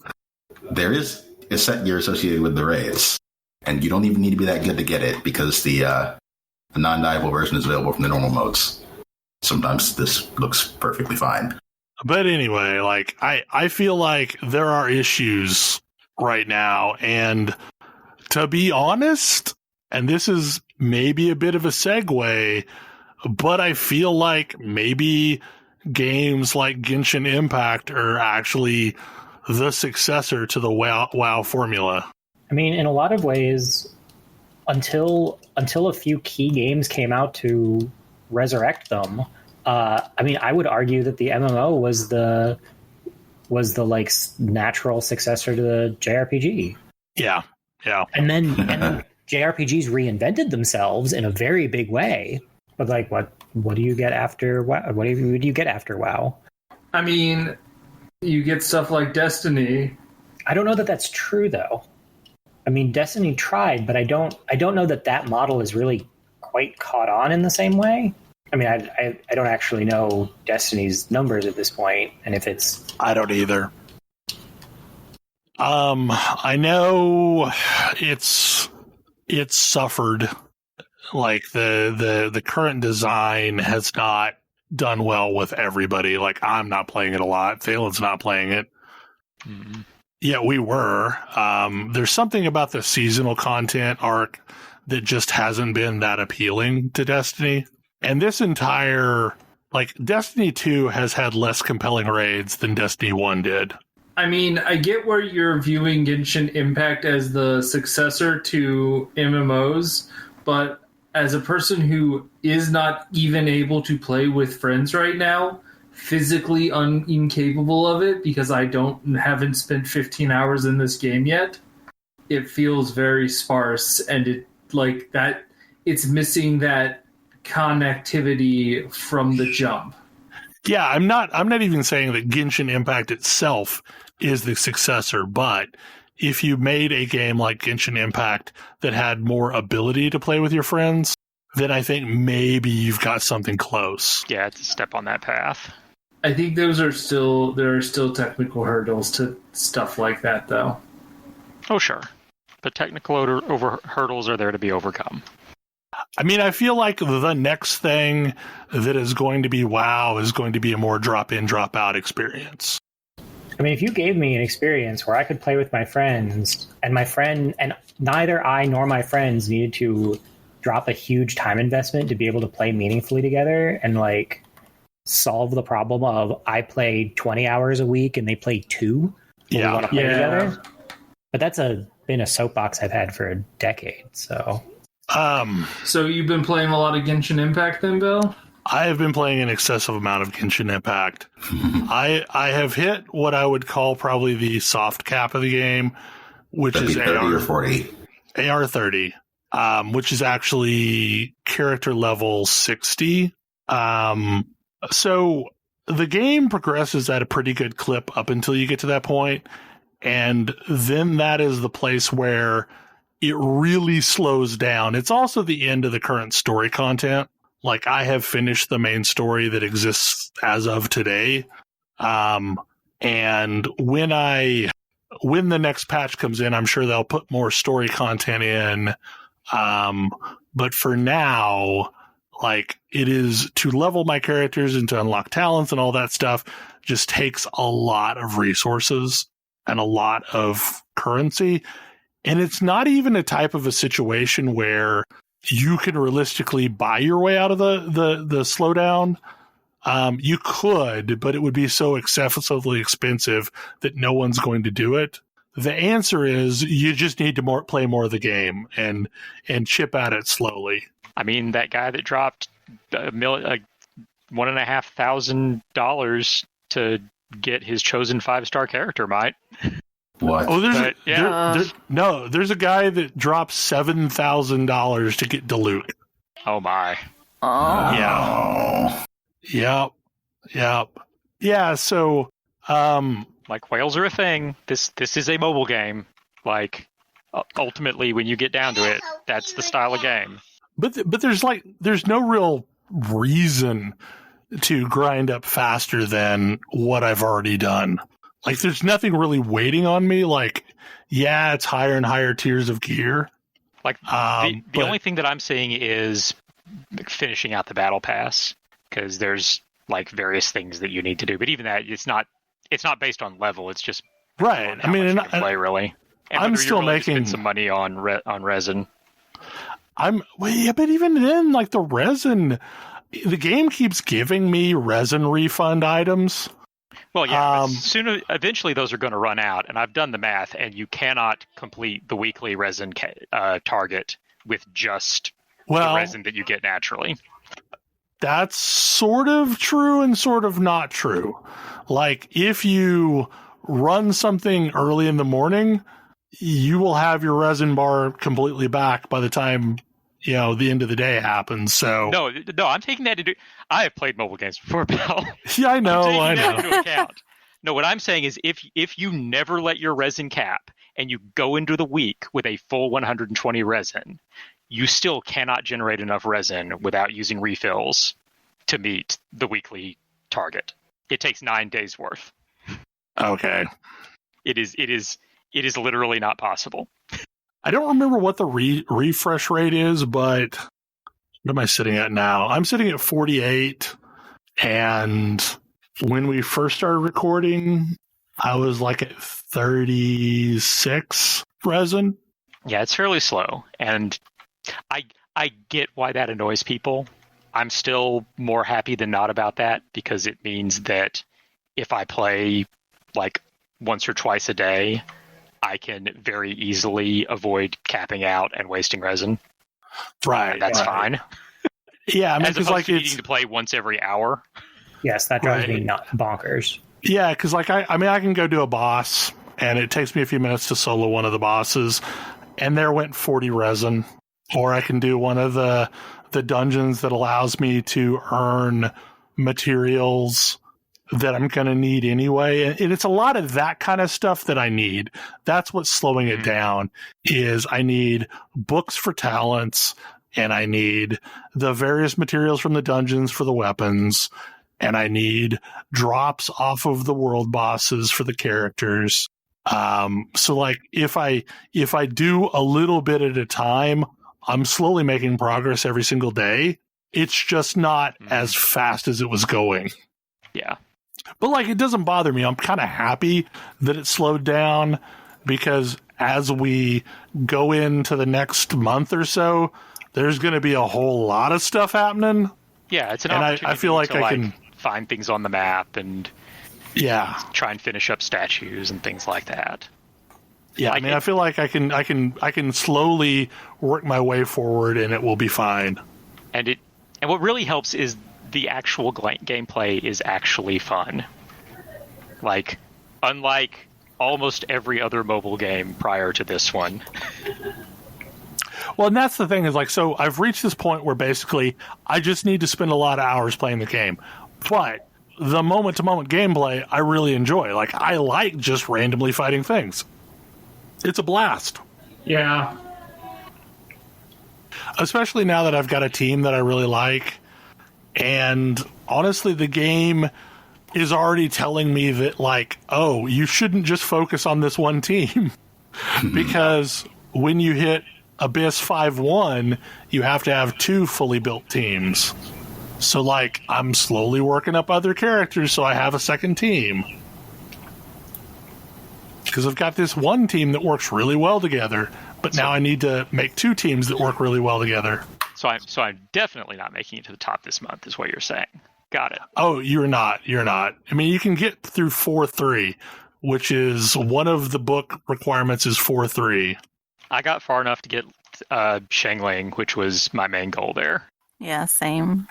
There is a set gear associated with the raids, and you don't even need to be that good to get it because the non-dieable version is available from the normal modes. Sometimes this looks perfectly fine. But anyway, like I feel like there are issues right now, and to be honest, and this is maybe a bit of a segue, but I feel like maybe games like Genshin Impact are actually the successor to the WoW formula. I mean, in a lot of ways, until a few key games came out to resurrect them, I mean, I would argue that the MMO was the like natural successor to the JRPG. Yeah. And then JRPGs reinvented themselves in a very big way. But like, what do you get after WoW? What do you get after WoW? I mean, you get stuff like Destiny. I don't know that that's true, though. I mean, Destiny tried, but I don't know that model is really quite caught on in the same way. I mean, I don't actually know Destiny's numbers at this point, and if it's... I don't either. I know it's suffered. Like the current design has not done well with everybody. Like I'm not playing it a lot. Thalen's not playing it. Mm-hmm. Yeah, we were. There's something about the seasonal content arc that just hasn't been that appealing to Destiny. And this entire, like, Destiny 2 has had less compelling raids than Destiny 1 did. I mean, I get where you're viewing Genshin Impact as the successor to MMOs, but as a person who is not even able to play with friends right now, physically incapable of it because I haven't spent 15 hours in this game yet, it feels very sparse, and it's missing that connectivity from the jump. Yeah, I'm not even saying that Genshin Impact itself is the successor, but if you made a game like Genshin Impact that had more ability to play with your friends, then I think maybe you've got something close. Yeah, it's a step on that path. I think there are still technical hurdles to stuff like that, though. Oh, sure. But technical hurdles are there to be overcome. I mean, I feel like the next thing that is going to be WoW is going to be a more drop-in, drop-out experience. I mean, if you gave me an experience where I could play with my friends, and neither I nor my friends needed to drop a huge time investment to be able to play meaningfully together and, like, solve the problem of I play 20 hours a week and they play 2 when we want to play together. But that's been a soapbox I've had for a decade, so... So you've been playing a lot of Genshin Impact then, Bill? I have been playing an excessive amount of Genshin Impact. I have hit what I would call probably the soft cap of the game, which is 30 or 40. AR 30, which is actually character level 60. So the game progresses at a pretty good clip up until you get to that point, and then that is the place where it really slows down. It's also the end of the current story content. Like, I have finished the main story that exists as of today. And when the next patch comes in, I'm sure they'll put more story content in. But for now, like, it is to level my characters and to unlock talents and all that stuff just takes a lot of resources and a lot of currency. And it's not even a type of a situation where you can realistically buy your way out of the slowdown. You could, but it would be so excessively expensive that no one's going to do it. The answer is you just need to play more of the game and chip at it slowly. I mean, that guy that dropped $1,500 to get his chosen 5-star character might. What? Oh, there's a guy that dropped $7,000 to get Dilute. Oh my! Yeah. Yep. Yeah. So, like, whales are a thing. This is a mobile game. Like, ultimately, when you get down to it, that's the style of game. But there's no real reason to grind up faster than what I've already done. Like, there's nothing really waiting on me. Like, yeah, it's higher and higher tiers of gear. Like, the only thing that I'm seeing is finishing out the battle pass, because there's, like, various things that you need to do. But even that, it's not based on level. It's just right. I mean, you can play really. And I'm still making some money on resin. But even then, like, the resin, the game keeps giving me resin refund items. Well, yeah, but eventually those are going to run out, and I've done the math, and you cannot complete the weekly resin target with just the resin that you get naturally. That's sort of true and sort of not true. Like, if you run something early in the morning, you will have your resin bar completely back by the time, the end of the day happens. So no, I'm taking that into. I have played mobile games before, Bill. Yeah, I know. I'm taking that into account. No, what I'm saying is, if you never let your resin cap and you go into the week with a full 120 resin, you still cannot generate enough resin without using refills to meet the weekly target. It takes 9 days worth. Okay. It is It is literally not possible. I don't remember what the refresh rate is, but what am I sitting at now? I'm sitting at 48, and when we first started recording, I was like at 36 resin. Yeah, it's fairly slow, and I get why that annoys people. I'm still more happy than not about that, because it means that if I play like once or twice a day, I can very easily avoid capping out and wasting resin. Right. And that's fine. Yeah, I mean, as opposed to needing to play once every hour. Yes, that drives me not bonkers. Yeah, because like I can go do a boss, and it takes me a few minutes to solo one of the bosses, and there went 40 resin. Or I can do one of the dungeons that allows me to earn materials that I'm going to need anyway. And it's a lot of that kind of stuff that I need. That's what's slowing it down, is I need books for talents, and I need the various materials from the dungeons for the weapons, and I need drops off of the world bosses for the characters. So like if I do a little bit at a time, I'm slowly making progress every single day. It's just not as fast as it was going. Yeah. But like, it doesn't bother me. I'm kind of happy that it slowed down, because as we go into the next month or so, there's going to be a whole lot of stuff happening. Yeah, it's an and opportunity I feel like to I can find things on the map and try and finish up statues and things like that. Yeah, I mean, I feel like I can slowly work my way forward, and it will be fine. And what really helps is the actual gameplay is actually fun. Like, unlike almost every other mobile game prior to this one. Well, and that's the thing, is like, so I've reached this point where basically I just need to spend a lot of hours playing the game. But the moment-to-moment gameplay, I really enjoy. Like, I like just randomly fighting things. It's a blast. Yeah. Especially now that I've got a team that I really like. And honestly, the game is already telling me that, like, oh, you shouldn't just focus on this one team. Because when you hit Abyss 5-1, you have to have 2 fully built teams. So, like, I'm slowly working up other characters so I have a second team. Because I've got this one team that works really well together, but now I need to make 2 teams that work really well together. So I'm definitely not making it to the top this month, is what you're saying. Got it. Oh, you're not. I mean, you can get through 4-3, which is one of the book requirements is 4-3. I got far enough to get Shangling, which was my main goal there. Yeah, same.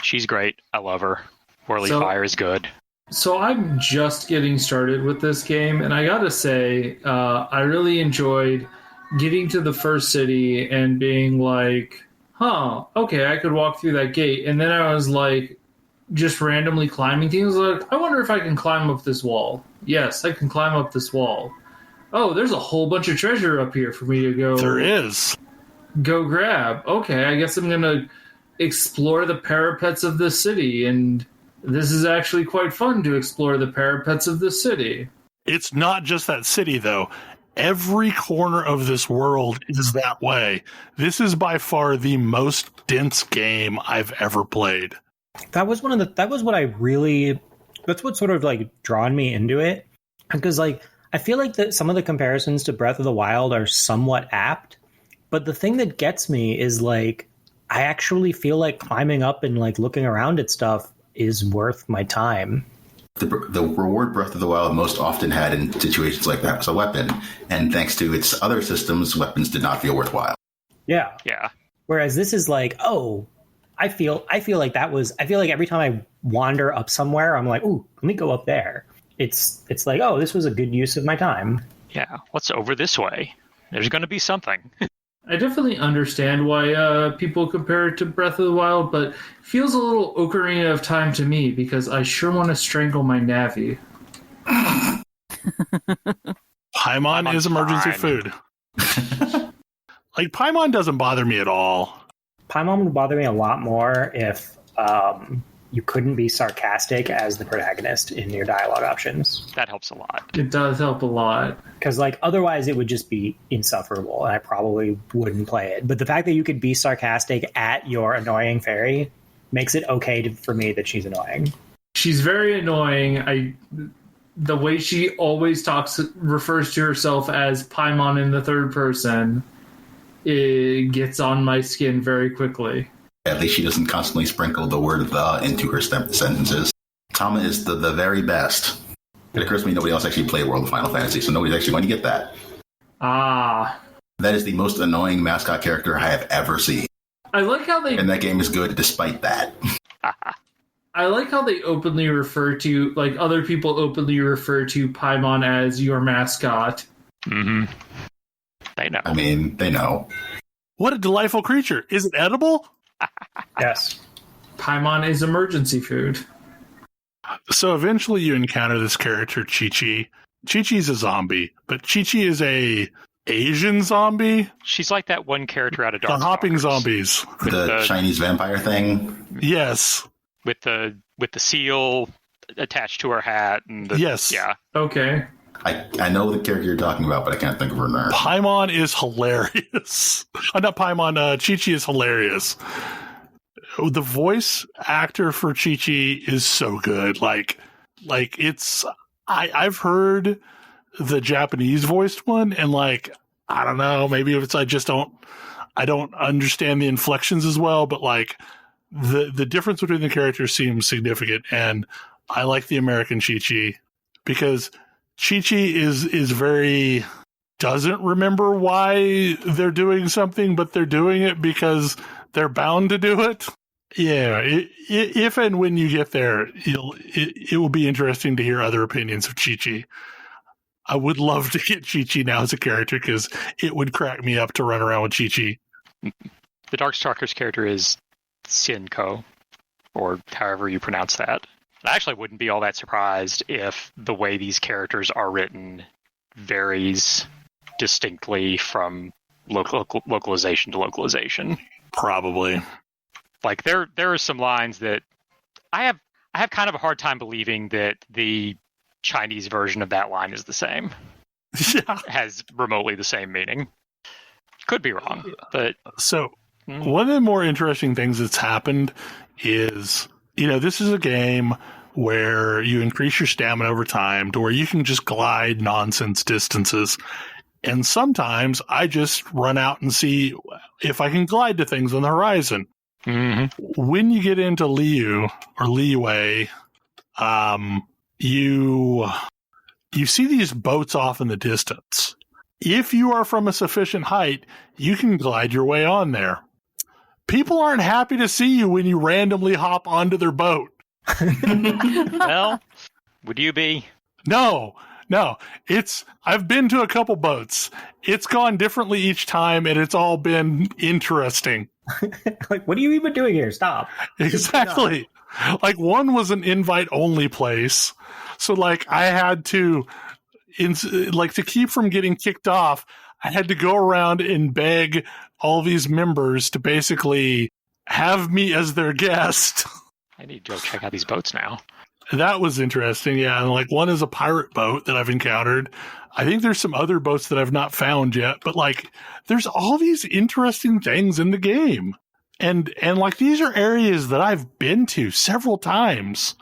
She's great. I love her. Whirly Fire is good. So I'm just getting started with this game, and I gotta say, I really enjoyed getting to the first city and being like, okay, I could walk through that gate. And then I was like, just randomly climbing things. Like, I wonder if I can climb up this wall. Yes, I can climb up this wall. Oh, there's a whole bunch of treasure up here for me to go. There is. Go grab. Okay, I guess I'm gonna explore the parapets of this city, and this is actually quite fun to explore the parapets of this city. It's not just that city, though. Every corner of this world is that way. This is by far the most dense game I've ever played. That's what sort of like drawn me into it. Because like, I feel like that some of the comparisons to Breath of the Wild are somewhat apt. But the thing that gets me is like, I actually feel like climbing up and like looking around at stuff is worth my time. The reward Breath of the Wild most often had in situations like that was a weapon, and thanks to its other systems, weapons did not feel worthwhile. Yeah. Whereas this is like, I feel like every time I wander up somewhere, I'm like, ooh, let me go up there. It's like, oh, this was a good use of my time. Yeah, what's over this way? There's going to be something. I definitely understand why people compare it to Breath of the Wild, but it feels a little Ocarina of Time to me because I sure want to strangle my Navi. Paimon is emergency food. Like, Paimon doesn't bother me at all. Paimon would bother me a lot more if you couldn't be sarcastic as the protagonist in your dialogue options. That helps a lot. It does help a lot. Because like otherwise it would just be insufferable and I probably wouldn't play it. But the fact that you could be sarcastic at your annoying fairy makes it okay for me that she's annoying. She's very annoying. The way she always refers to herself as Paimon in the third person, it gets on my skin very quickly. At least she doesn't constantly sprinkle the word "the" into her sentences. Tama is the very best. It occurs to me nobody else actually played World of Final Fantasy, so nobody's actually going to get that. Ah. That is the most annoying mascot character I have ever seen. I like how they... And that game is good despite that. I like how they openly refer to, like, other people openly refer to Paimon as your mascot. Mm-hmm. They know. I mean, they know. What a delightful creature. Is it edible? Yes. Paimon is emergency food. So eventually you encounter this character, Chi-Chi. Chi-Chi's a zombie, but Chi-Chi is a Asian zombie. She's like that one character out of The Dark hopping zombies. The Chinese vampire thing? Yes. With the seal attached to her hat. And yes. Yeah. Okay. I know the character you're talking about, but I can't think of her name. Paimon is hilarious. Not Paimon, Chi-Chi is hilarious. The voice actor for Chi-Chi is so good. Like it's... I've heard the Japanese voiced one, and like, I don't know, maybe if it's I don't understand the inflections as well, but like the difference between the characters seems significant, and I like the American Chi-Chi because Chi-Chi is very doesn't remember why they're doing something, but they're doing it because they're bound to do it. Yeah, if and when you get there, it will be interesting to hear other opinions of Chi-Chi. I would love to get Chi-Chi now as a character because it would crack me up to run around with Chi-Chi. The Darkstalkers character is Sinko, or however you pronounce that. I actually wouldn't be all that surprised if the way these characters are written varies distinctly from localization to localization. Probably. Like there are some lines that I have kind of a hard time believing that the Chinese version of that line is the same. Yeah. Has remotely the same meaning. Could be wrong, but so one of the more interesting things that's happened is, this is a game where you increase your stamina over time to where you can just glide nonsense distances. And sometimes I just run out and see if I can glide to things on the horizon. Mm-hmm. When you get into Liu or Liyue, you see these boats off in the distance. If you are from a sufficient height, you can glide your way on there. People aren't happy to see you when you randomly hop onto their boat. Well, would you be? No. I've been to a couple boats. It's gone differently each time, and it's all been interesting. Like, what are you even doing here? Stop. Exactly. Like, one was an invite-only place. So, like, I had to, to keep from getting kicked off, I had to go around and beg all these members to basically have me as their guest. I need to go check out these boats now. That was interesting, yeah. And like one is a pirate boat that I've encountered. I think there's some other boats that I've not found yet, but like there's all these interesting things in the game. And like these are areas that I've been to several times.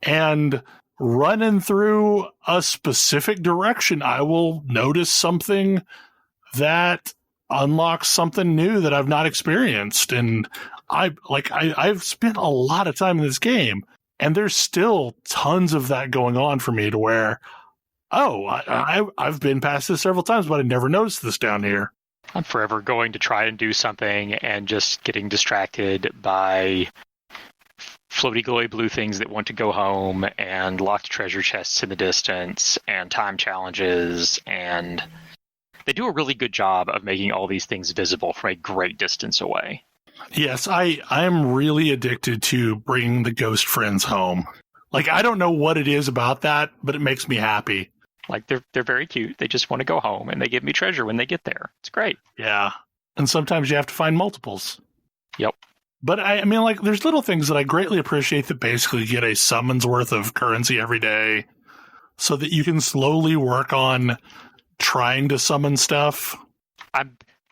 And running through a specific direction, I will notice something that unlocks something new that I've not experienced. And I've spent a lot of time in this game. And there's still tons of that going on for me to where, I've been past this several times, but I never noticed this down here. I'm forever going to try and do something and just getting distracted by floaty glowy blue things that want to go home and locked treasure chests in the distance and time challenges. And they do a really good job of making all these things visible from a great distance away. Yes, I'm really addicted to bringing the ghost friends home. Like, I don't know what it is about that, but it makes me happy. Like, they're very cute. They just want to go home, and they give me treasure when they get there. It's great. Yeah. And sometimes you have to find multiples. Yep. But I mean, like, there's little things that I greatly appreciate that basically get a summon's worth of currency every day so that you can slowly work on trying to summon stuff.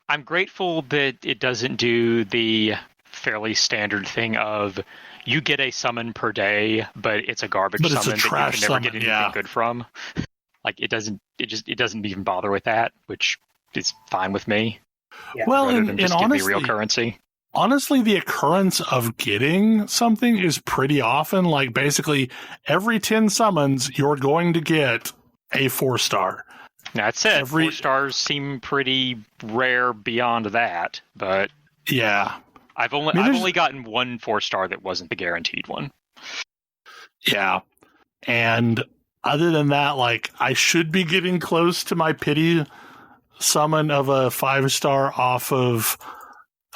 I'm grateful that it doesn't do the fairly standard thing of you get a summon per day, but it's a garbage But it's summon a trash that you can never summon, get anything good from. Like it doesn't even bother with that, which is fine with me. Yeah. Well, rather and than just give honestly, me real currency. Honestly, the occurrence of getting something is pretty often. Like basically every 10 summons, you're going to get a 4-star. Now, that said, 4 stars seem pretty rare beyond that, but yeah, I've only gotten 1 4-star that wasn't the guaranteed one. Yeah, and other than that, like I should be getting close to my pity summon of a 5-star off of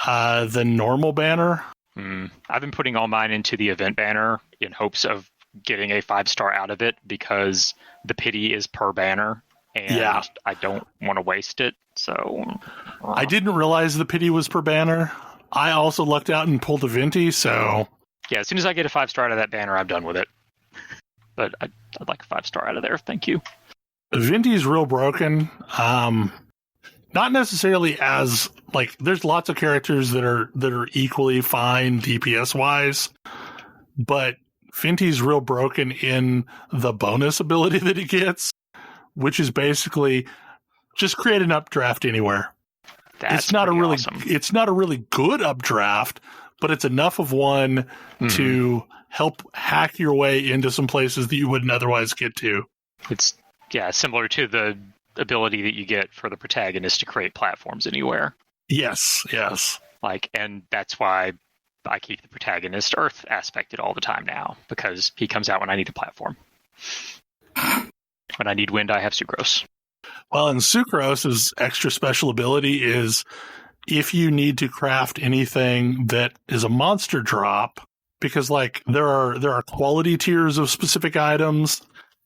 the normal banner. I've been putting all mine into the event banner in hopes of getting a 5-star out of it because the pity is per banner. And I don't want to waste it, so... I didn't realize the pity was per banner. I also lucked out and pulled a Venti, so... Yeah, as soon as I get a 5-star out of that banner, I'm done with it. But I'd like a 5-star out of there, thank you. Venti's real broken. Not necessarily as... Like, there's lots of characters that are equally fine DPS-wise, but Venti's real broken in the bonus ability that he gets, which is basically just create an updraft anywhere. It's not a really good updraft, but it's enough of one to help hack your way into some places that you wouldn't otherwise get to. It's similar to the ability that you get for the protagonist to create platforms anywhere. Yes. And that's why I keep the protagonist Earth aspected all the time now, because he comes out when I need a platform. When I need wind, I have Sucrose. Well, and Sucrose's extra special ability is if you need to craft anything that is a monster drop, because like there are quality tiers of specific items,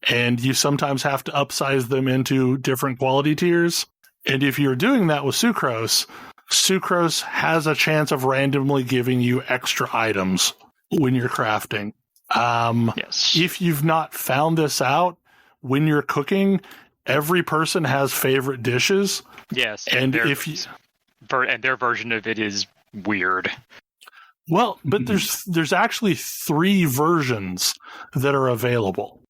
and you sometimes have to upsize them into different quality tiers. And if you're doing that with Sucrose, Sucrose has a chance of randomly giving you extra items when you're crafting. Yes. If you've not found this out, when you're cooking, every person has favorite dishes. Yes, and their version of it is weird. Well, but there's actually 3 versions that are available.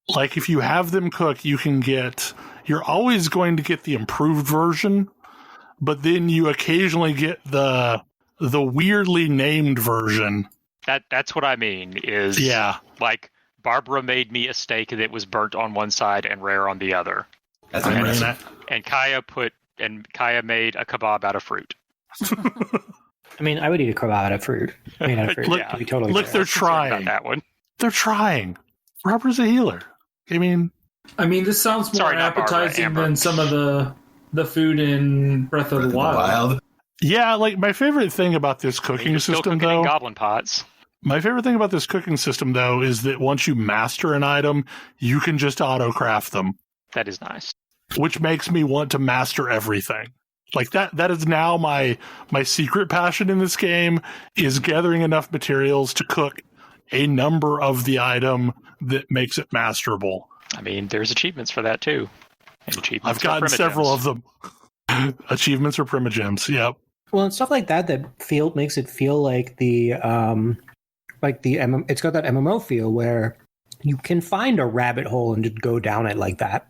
Like if you have them cook, you're always going to get the improved version, but then you occasionally get the weirdly named version. That's what I mean. Like Barbara made me a steak that was burnt on one side and rare on the other. That's impressive. And Kaya made a kebab out of fruit. I mean, I would eat a kebab out of fruit. Look, they're trying. About that one. They're trying. Barbara's a healer. I mean, this sounds more appetizing than some of the food in Breath of the Wild. Yeah, like my favorite thing about this cooking system, though, in goblin pots. My favorite thing about this cooking system, though, is that once you master an item, you can just auto-craft them. That is nice. Which makes me want to master everything. Like that is now my secret passion in this game, is gathering enough materials to cook a number of the item that makes it masterable. I mean, there's achievements for that, too. And I've gotten several of them. Achievements for Primogems, yep. Well, and stuff like that makes it feel like it's got that MMO feel where you can find a rabbit hole and just go down it like that.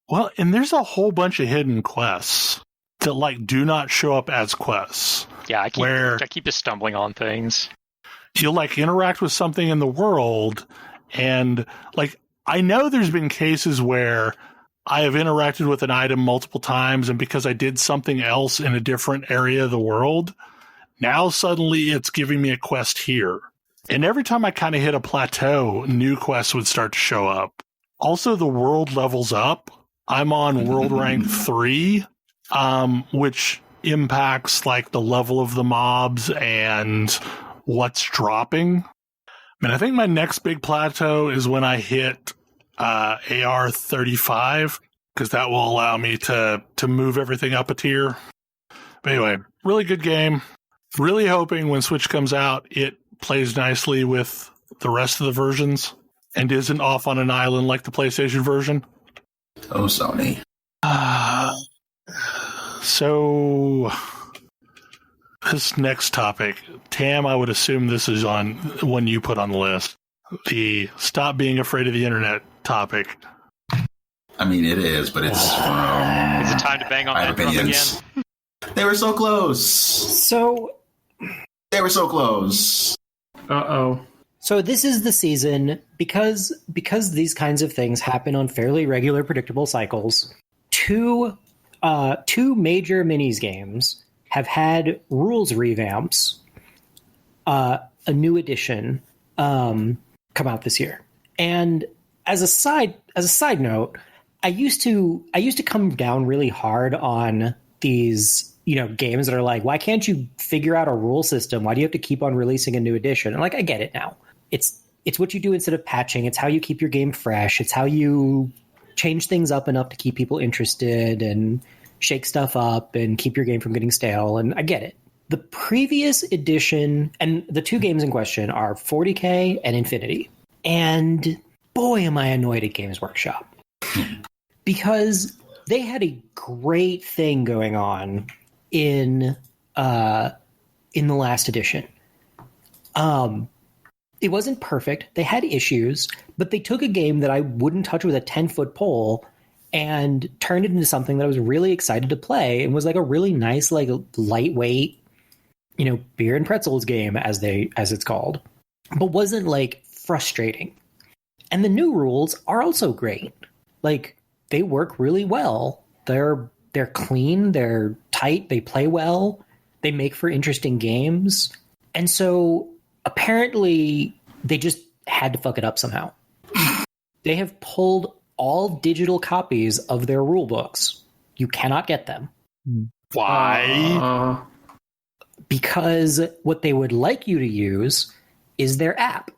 Well, and there's a whole bunch of hidden quests that like do not show up as quests. Yeah, I keep just stumbling on things. You'll like interact with something in the world, and like I know there's been cases where I have interacted with an item multiple times, and because I did something else in a different area of the world, now suddenly it's giving me a quest here. And every time I kind of hit a plateau, new quests would start to show up. Also, the world levels up. I'm on world rank 3, which impacts like the level of the mobs and what's dropping. I mean, I think my next big plateau is when I hit AR 35, because that will allow me to move everything up a tier. But anyway, really good game. Really hoping when Switch comes out, it plays nicely with the rest of the versions and isn't off on an island like the PlayStation version. Oh, Sony. So, this next topic, Tam, I would assume this is on one you put on the list. The stop being afraid of the internet topic. I mean, it is, but it's Is it time to bang on that drum again? They were so close. So They were so close. Uh-oh. So this is the season, because these kinds of things happen on fairly regular, predictable cycles. Two major minis games have had rules revamps. A new edition come out this year, and as a side note, I used to come down really hard on these games that are like, why can't you figure out a rule system? Why do you have to keep on releasing a new edition? And like, I get it now. It's what you do instead of patching. It's how you keep your game fresh. It's how you change things up enough to keep people interested and shake stuff up and keep your game from getting stale. And I get it. The previous edition, and the two games in question are 40K and Infinity. And boy, am I annoyed at Games Workshop. Because they had a great thing going on in the last edition. It wasn't perfect. They had issues, but they took a game that I wouldn't touch with a 10-foot pole and turned it into something that I was really excited to play, and was like a really nice, like lightweight, beer and pretzels game as it's called, but wasn't like frustrating. And the new rules are also great. Like, they work really well. They're clean, they're tight, they play well, they make for interesting games. And so apparently they just had to fuck it up somehow. They have pulled all digital copies of their rule books. You cannot get them. Why? Because what they would like you to use is their app.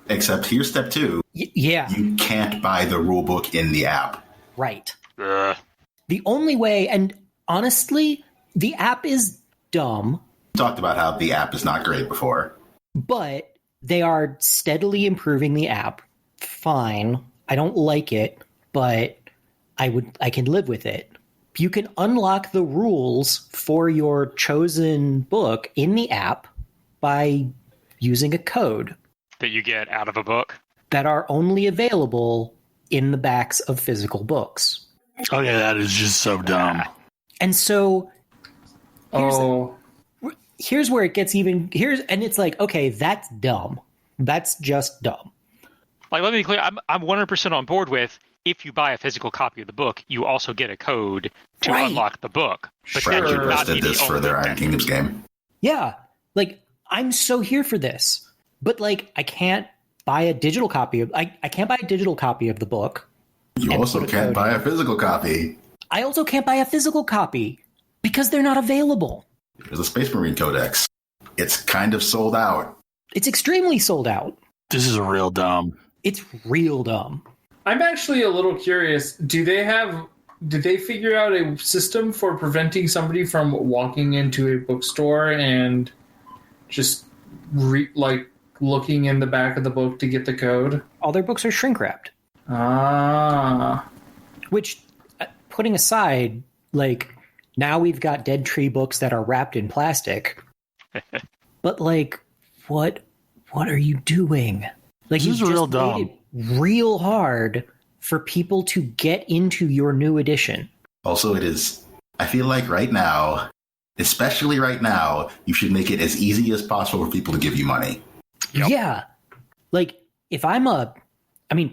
Except here's step 2. Yeah. You can't buy the rule book in the app. Right. The only way, and honestly, the app is dumb. We talked about how the app is not great before. But they are steadily improving the app. Fine. I don't like it, but I can live with it. You can unlock the rules for your chosen book in the app by using a code That you get out of a book? that are only available in the backs of physical books. Okay, that is just so dumb. And so here's where it gets and it's like, okay, that's dumb. That's just dumb. Like, let me be clear, I'm 100% on board with, if you buy a physical copy of the book, you also get a code to unlock the book. But that should Fractured not be did the this for only their Iron thing. Kingdoms game. Yeah. Like, I'm so here for this. But like, I can't buy a digital copy of I can't buy a digital copy of the book. You also can't buy a physical copy. I also can't buy a physical copy because they're not available. There's a Space Marine Codex. It's kind of sold out. It's extremely sold out. This is real dumb. It's real dumb. I'm actually a little curious. Did they figure out a system for preventing somebody from walking into a bookstore and just looking in the back of the book to get the code? All their books are shrink wrapped. Which, putting aside, like, now we've got Dead Tree books that are wrapped in plastic. But like, what are you doing? Like, This is real made dumb. it real hard for people to get into your new edition. Also, it is, I feel like right now, especially right now, you should make it as easy as possible for people to give you money. Yep. Yeah. Like, if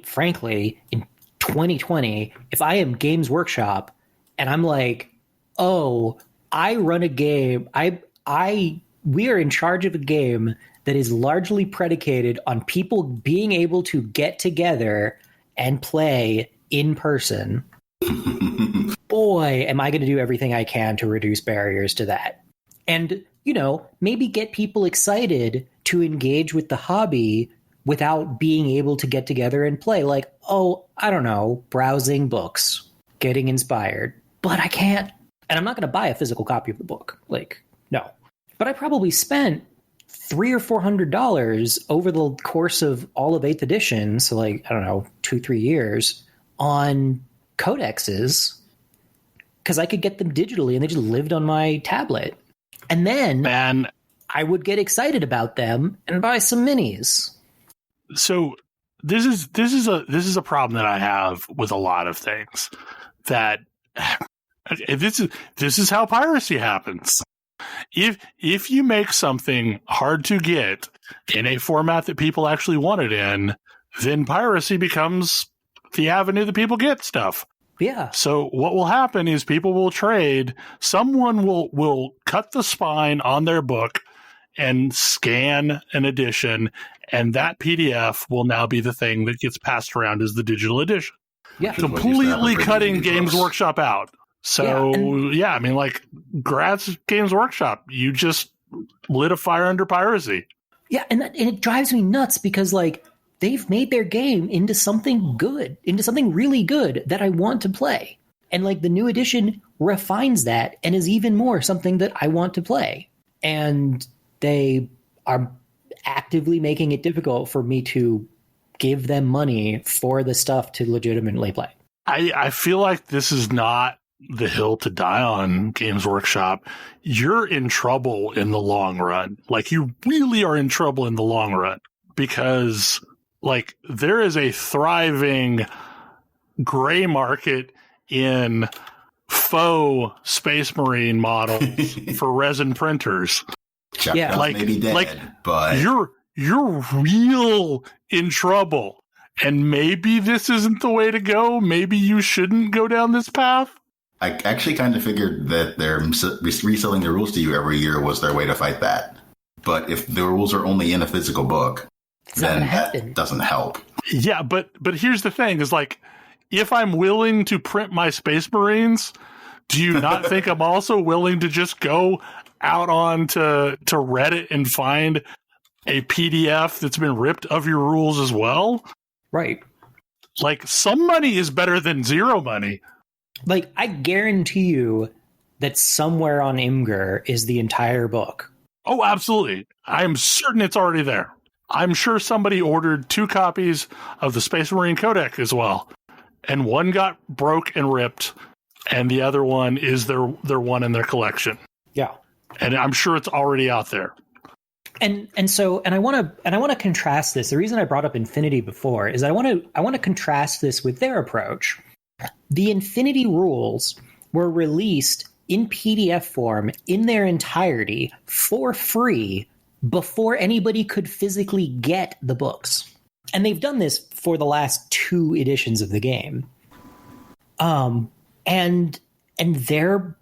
frankly, in 2020, if I am Games Workshop and I'm like, oh, I run a game, we are in charge of a game that is largely predicated on people being able to get together and play in person. Boy, am I going to do everything I can to reduce barriers to that. And, maybe get people excited to engage with the hobby without being able to get together and play. Like, I don't know, browsing books, getting inspired. But I can't. And I'm not going to buy a physical copy of the book. Like, no. But I probably spent $300 or $400 over the course of all of 8th edition, so like, I don't know, 2-3 years, on codexes, because I could get them digitally and they just lived on my tablet. And then I would get excited about them and buy some minis. So this is a problem that I have with a lot of things. That this is how piracy happens. If you make something hard to get in a format that people actually want it in, then piracy becomes the avenue that people get stuff. Yeah. So what will happen is people will trade. Someone will cut the spine on their book and scan an edition, and that PDF will now be the thing that gets passed around as the digital edition. Yeah. Completely cutting Games Workshop out. So, yeah, I mean, like, Graz Games Workshop, you just lit a fire under piracy. Yeah, and it drives me nuts because, like, they've made their game into something good, into something really good that I want to play. And, like, the new edition refines that and is even more something that I want to play. And they are actively making it difficult for me to give them money for the stuff to legitimately play. I feel like this is not the hill to die on, Games Workshop. You're in trouble in the long run. Like, you really are in trouble in the long run because, like, there is a thriving gray market in faux Space Marine models for resin printers. Yeah, like, may be dead, like but you're real in trouble. And maybe this isn't the way to go. Maybe you shouldn't go down this path. I actually kind of figured that they're reselling the rules to you every year was their way to fight that. But if the rules are only in a physical book, then that doesn't help. Yeah, but here's the thing: is like, if I'm willing to print my Space Marines, do you not think I'm also willing to just go out on to Reddit and find a PDF that's been ripped of your rules as well? Right. Like, some money is better than zero money. Like, I guarantee you that somewhere on Imgur is the entire book. Oh, absolutely. I'm certain it's already there. I'm sure somebody ordered 2 copies of the Space Marine Codex as well. And one got broke and ripped, and the other one is their one in their collection. Yeah. And I'm sure it's already out there. And I want to contrast this. The reason I brought up Infinity before is I want to contrast this with their approach. The Infinity rules were released in PDF form in their entirety for free before anybody could physically get the books. And they've done this for the last 2 editions of the game. And their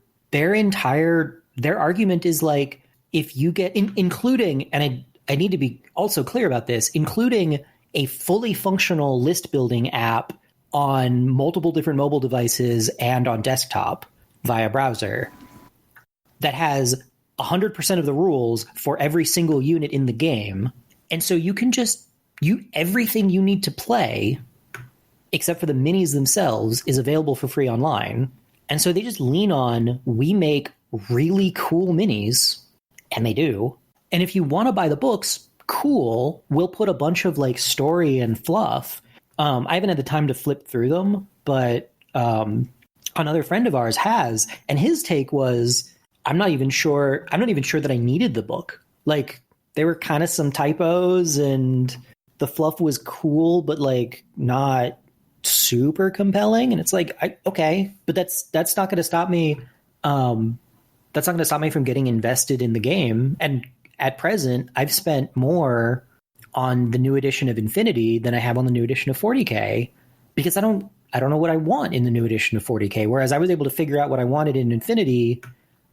argument is like, if you get including, and I need to be also clear about this, including a fully functional list building app on multiple different mobile devices and on desktop via browser that has 100% of the rules for every single unit in the game. And so you can just, everything you need to play, except for the minis themselves, is available for free online. And so they just lean on, we make really cool minis, and they do. And if you want to buy the books, cool, we'll put a bunch of like story and fluff. I haven't had the time to flip through them, but another friend of ours has, and his take was, I'm not even sure that I needed the book. Like, there were kind of some typos and the fluff was cool, but like not super compelling. And it's like, okay, but that's not going to stop me. That's not going to stop me from getting invested in the game. And at present, I've spent more on the new edition of Infinity than I have on the new edition of 40K, because I don't know what I want in the new edition of 40K. Whereas I was able to figure out what I wanted in Infinity,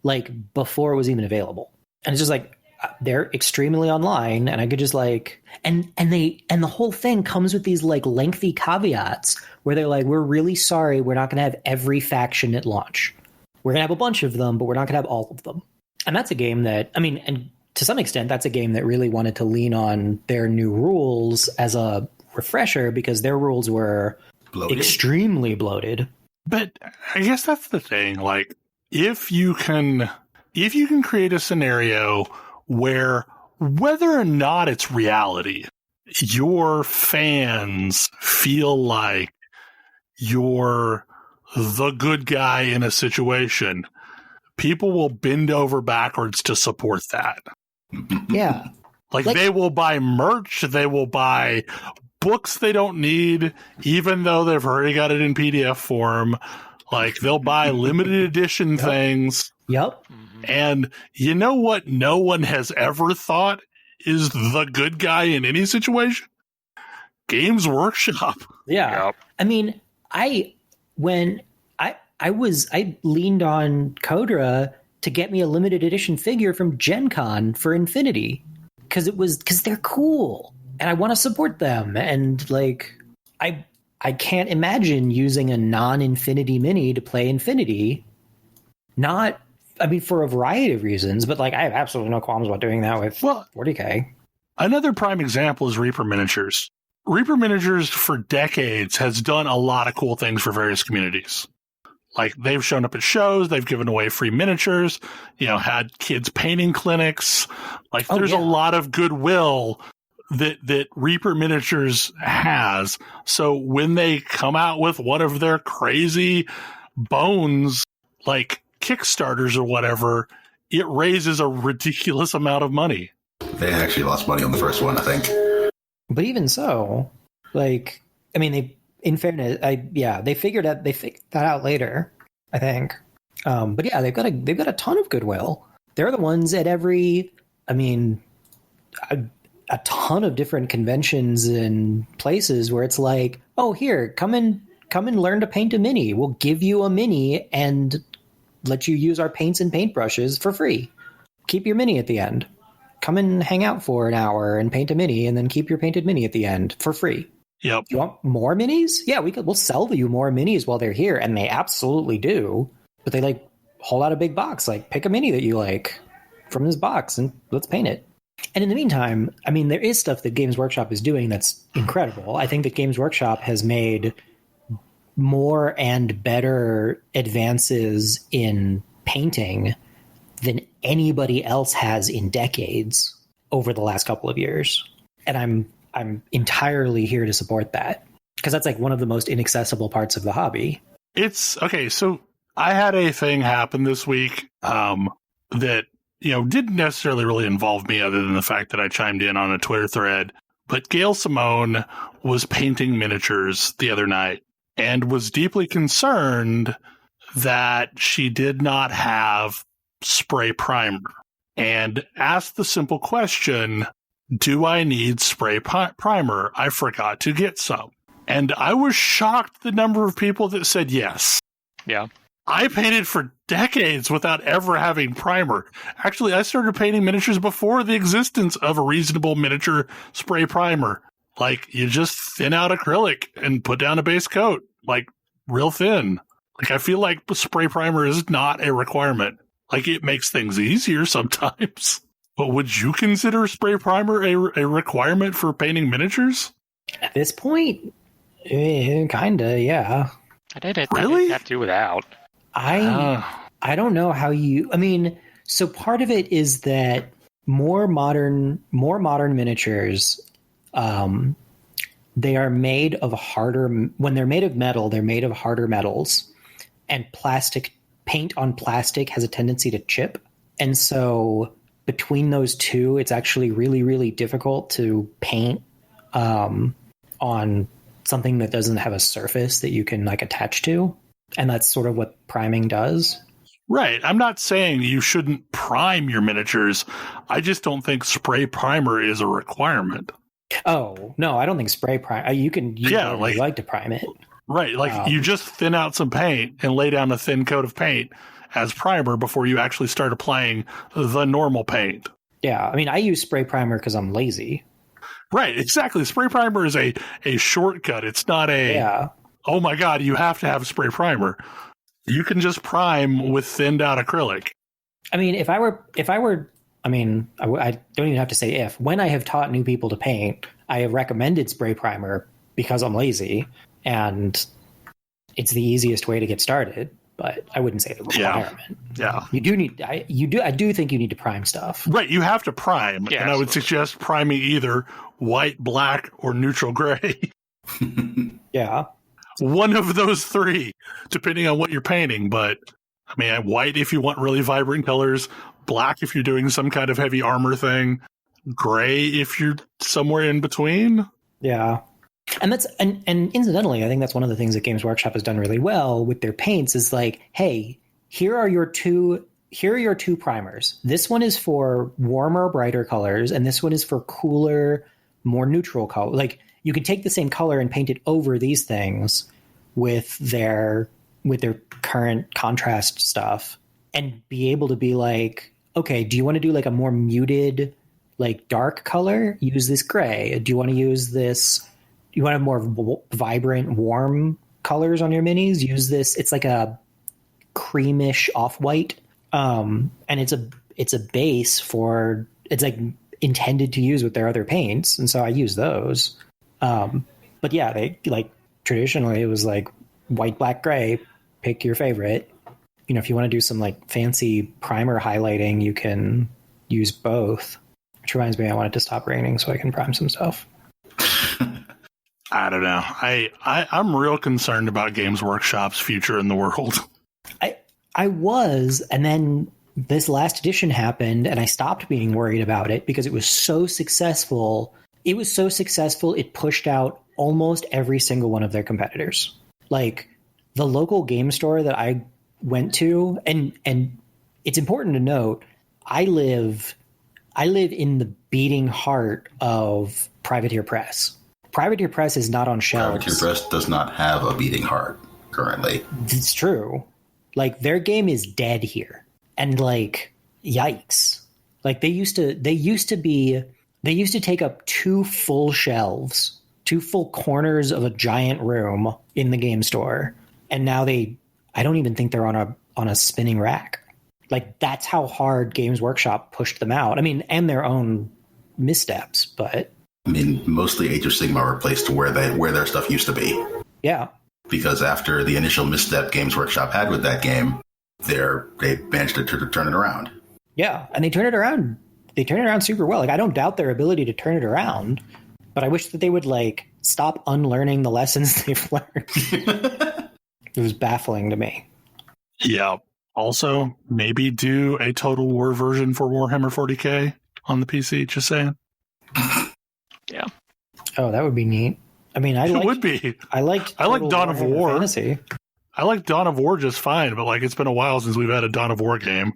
like, before it was even available. And it's just like, they're extremely online, and I could just like, and the whole thing comes with these like lengthy caveats where they're like, we're really sorry, we're not going to have every faction at launch. We're going to have a bunch of them, but we're not going to have all of them. And that's a game that, I mean, and to some extent, that's a game that really wanted to lean on their new rules as a refresher, because their rules were extremely bloated. But I guess that's the thing. Like, if you can if you can create a scenario where, whether or not it's reality, your fans feel like you're the good guy in a situation, people will bend over backwards to support that. Yeah. Like they will buy merch, they will buy books they don't need, even though they've already got it in PDF form. Like they'll buy limited edition things. Yep. And you know what no one has ever thought is the good guy in any situation? Games Workshop. Yeah. Yep. I mean, I leaned on Kodra to get me a limited edition figure from Gen Con for Infinity because they're cool and I want to support them. And like, I can't imagine using a non-Infinity mini to play Infinity. For a variety of reasons, but like I have absolutely no qualms about doing that with 40K. Another prime example is Reaper Miniatures. Reaper Miniatures for decades has done a lot of cool things for various communities. Like they've shown up at shows, they've given away free miniatures, had kids painting clinics. Like there's a lot of goodwill that Reaper Miniatures has. So when they come out with one of their crazy bones, like Kickstarters or whatever, it raises a ridiculous amount of money. They actually lost money on the first one, I think. But even so, like, I mean, they figured that out later, I think. But yeah, they've got a ton of goodwill. They're the ones at a ton of different conventions and places where it's like, oh, here, come and learn to paint a mini. We'll give you a mini and let you use our paints and paintbrushes for free. Keep your mini at the end. Come and hang out for an hour and paint a mini, and then keep your painted mini at the end for free. Yep. You want more minis? Yeah, we'll sell you more minis while they're here, and they absolutely do. But they like hold out a big box, like pick a mini that you like from this box and let's paint it. And in the meantime, I mean, there is stuff that Games Workshop is doing that's incredible. I think that Games Workshop has made more and better advances in painting than anybody else has in decades over the last couple of years. And I'm entirely here to support that because that's like one of the most inaccessible parts of the hobby. It's okay. So I had a thing happen this week that didn't necessarily really involve me other than the fact that I chimed in on a Twitter thread. But Gail Simone was painting miniatures the other night and was deeply concerned that she did not have spray primer and asked the simple question, do I need spray primer? I forgot to get some. And I was shocked the number of people that said yes. Yeah. I painted for decades without ever having primer. Actually, I started painting miniatures before the existence of a reasonable miniature spray primer. Like, you just thin out acrylic and put down a base coat, like real thin. Like, I feel like spray primer is not a requirement. Like, it makes things easier sometimes. But would you consider spray primer a requirement for painting miniatures? At this point, kinda, yeah. I did Really? have to do without. I don't know how you. I mean, so part of it is that more modern miniatures, they are made of harder. When they're made of metal, they're made of harder metals, and paint on plastic has a tendency to chip, and so between those two, it's actually really, really difficult to paint on something that doesn't have a surface that you can like attach to. And that's sort of what priming does. Right. I'm not saying you shouldn't prime your miniatures. I just don't think spray primer is a requirement. Oh, no, I don't think spray primer. You can like to prime it. Right. Like you just thin out some paint and lay down a thin coat of paint as primer before you actually start applying the normal paint. Yeah. I mean, I use spray primer because I'm lazy. Right. Exactly. Spray primer is a shortcut. It's not oh my God, you have to have spray primer. You can just prime with thinned out acrylic. I mean, I don't even have to say if. When I have taught new people to paint, I have recommended spray primer because I'm lazy and it's the easiest way to get started. but I wouldn't say the requirement. Yeah. You do need. I do think you need to prime stuff. Right, you have to prime, Yeah, and I would suggest priming either white, black, or neutral gray. Yeah. One of those three, depending on what you're painting. But I mean, white if you want really vibrant colors, black if you're doing some kind of heavy armor thing, gray if you're somewhere in between. Yeah. And that's and incidentally, I think that's one of the things that Games Workshop has done really well with their paints is like, hey, here are your two primers. This one is for warmer, brighter colors, and this one is for cooler, more neutral color. Like you could take the same color and paint it over these things with their current contrast stuff and be able to be like, okay, do you want to do like a more muted, like dark color? Use this gray. Do you want to use this? You want to have more vibrant, warm colors on your minis? Use this. It's like a creamish off-white, and it's a base for. It's like intended to use with their other paints, and so I use those. But yeah, they like traditionally it was like white, black, gray. Pick your favorite. You know, if you want to do some like fancy primer highlighting, you can use both. Which reminds me, I wanted to stop raining so I can prime some stuff. I don't know. I'm real concerned about Games Workshop's future in the world. I was, and then this last edition happened, and I stopped being worried about it because it was so successful. It was so successful, it pushed out almost every single one of their competitors. Like, the local game store that I went to, and it's important to note, I live in the beating heart of Privateer Press. Privateer Press is not on shelves. Privateer Press does not have a beating heart currently. It's true. Like their game is dead here. And like, yikes. Like they used to take up 2 full shelves, 2 full corners of a giant room in the game store. And now I don't even think they're on a spinning rack. Like that's how hard Games Workshop pushed them out. I mean, and their own missteps, but I mean, mostly Age of Sigmar replaced where their stuff used to be. Yeah. Because after the initial misstep Games Workshop had with that game, they managed to turn it around. Yeah, and they turn it around. They turn it around super well. Like I don't doubt their ability to turn it around, but I wish that they would like stop unlearning the lessons they've learned. It was baffling to me. Yeah. Also, maybe do a Total War version for Warhammer 40K on the PC. Just saying. Yeah. Oh, that would be neat. I mean, It would be. I like Dawn of War. Fantasy. I like Dawn of War just fine, but like it's been a while since we've had a Dawn of War game.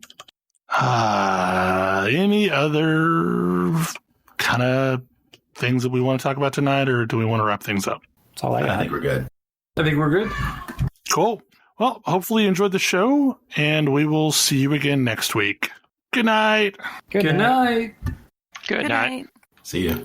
Any other kind of things that we want to talk about tonight, or do we want to wrap things up? That's all I got. I think we're good. I think we're good. Cool. Well, hopefully you enjoyed the show, and we will see you again next week. Good night. Good night. Good night. See ya.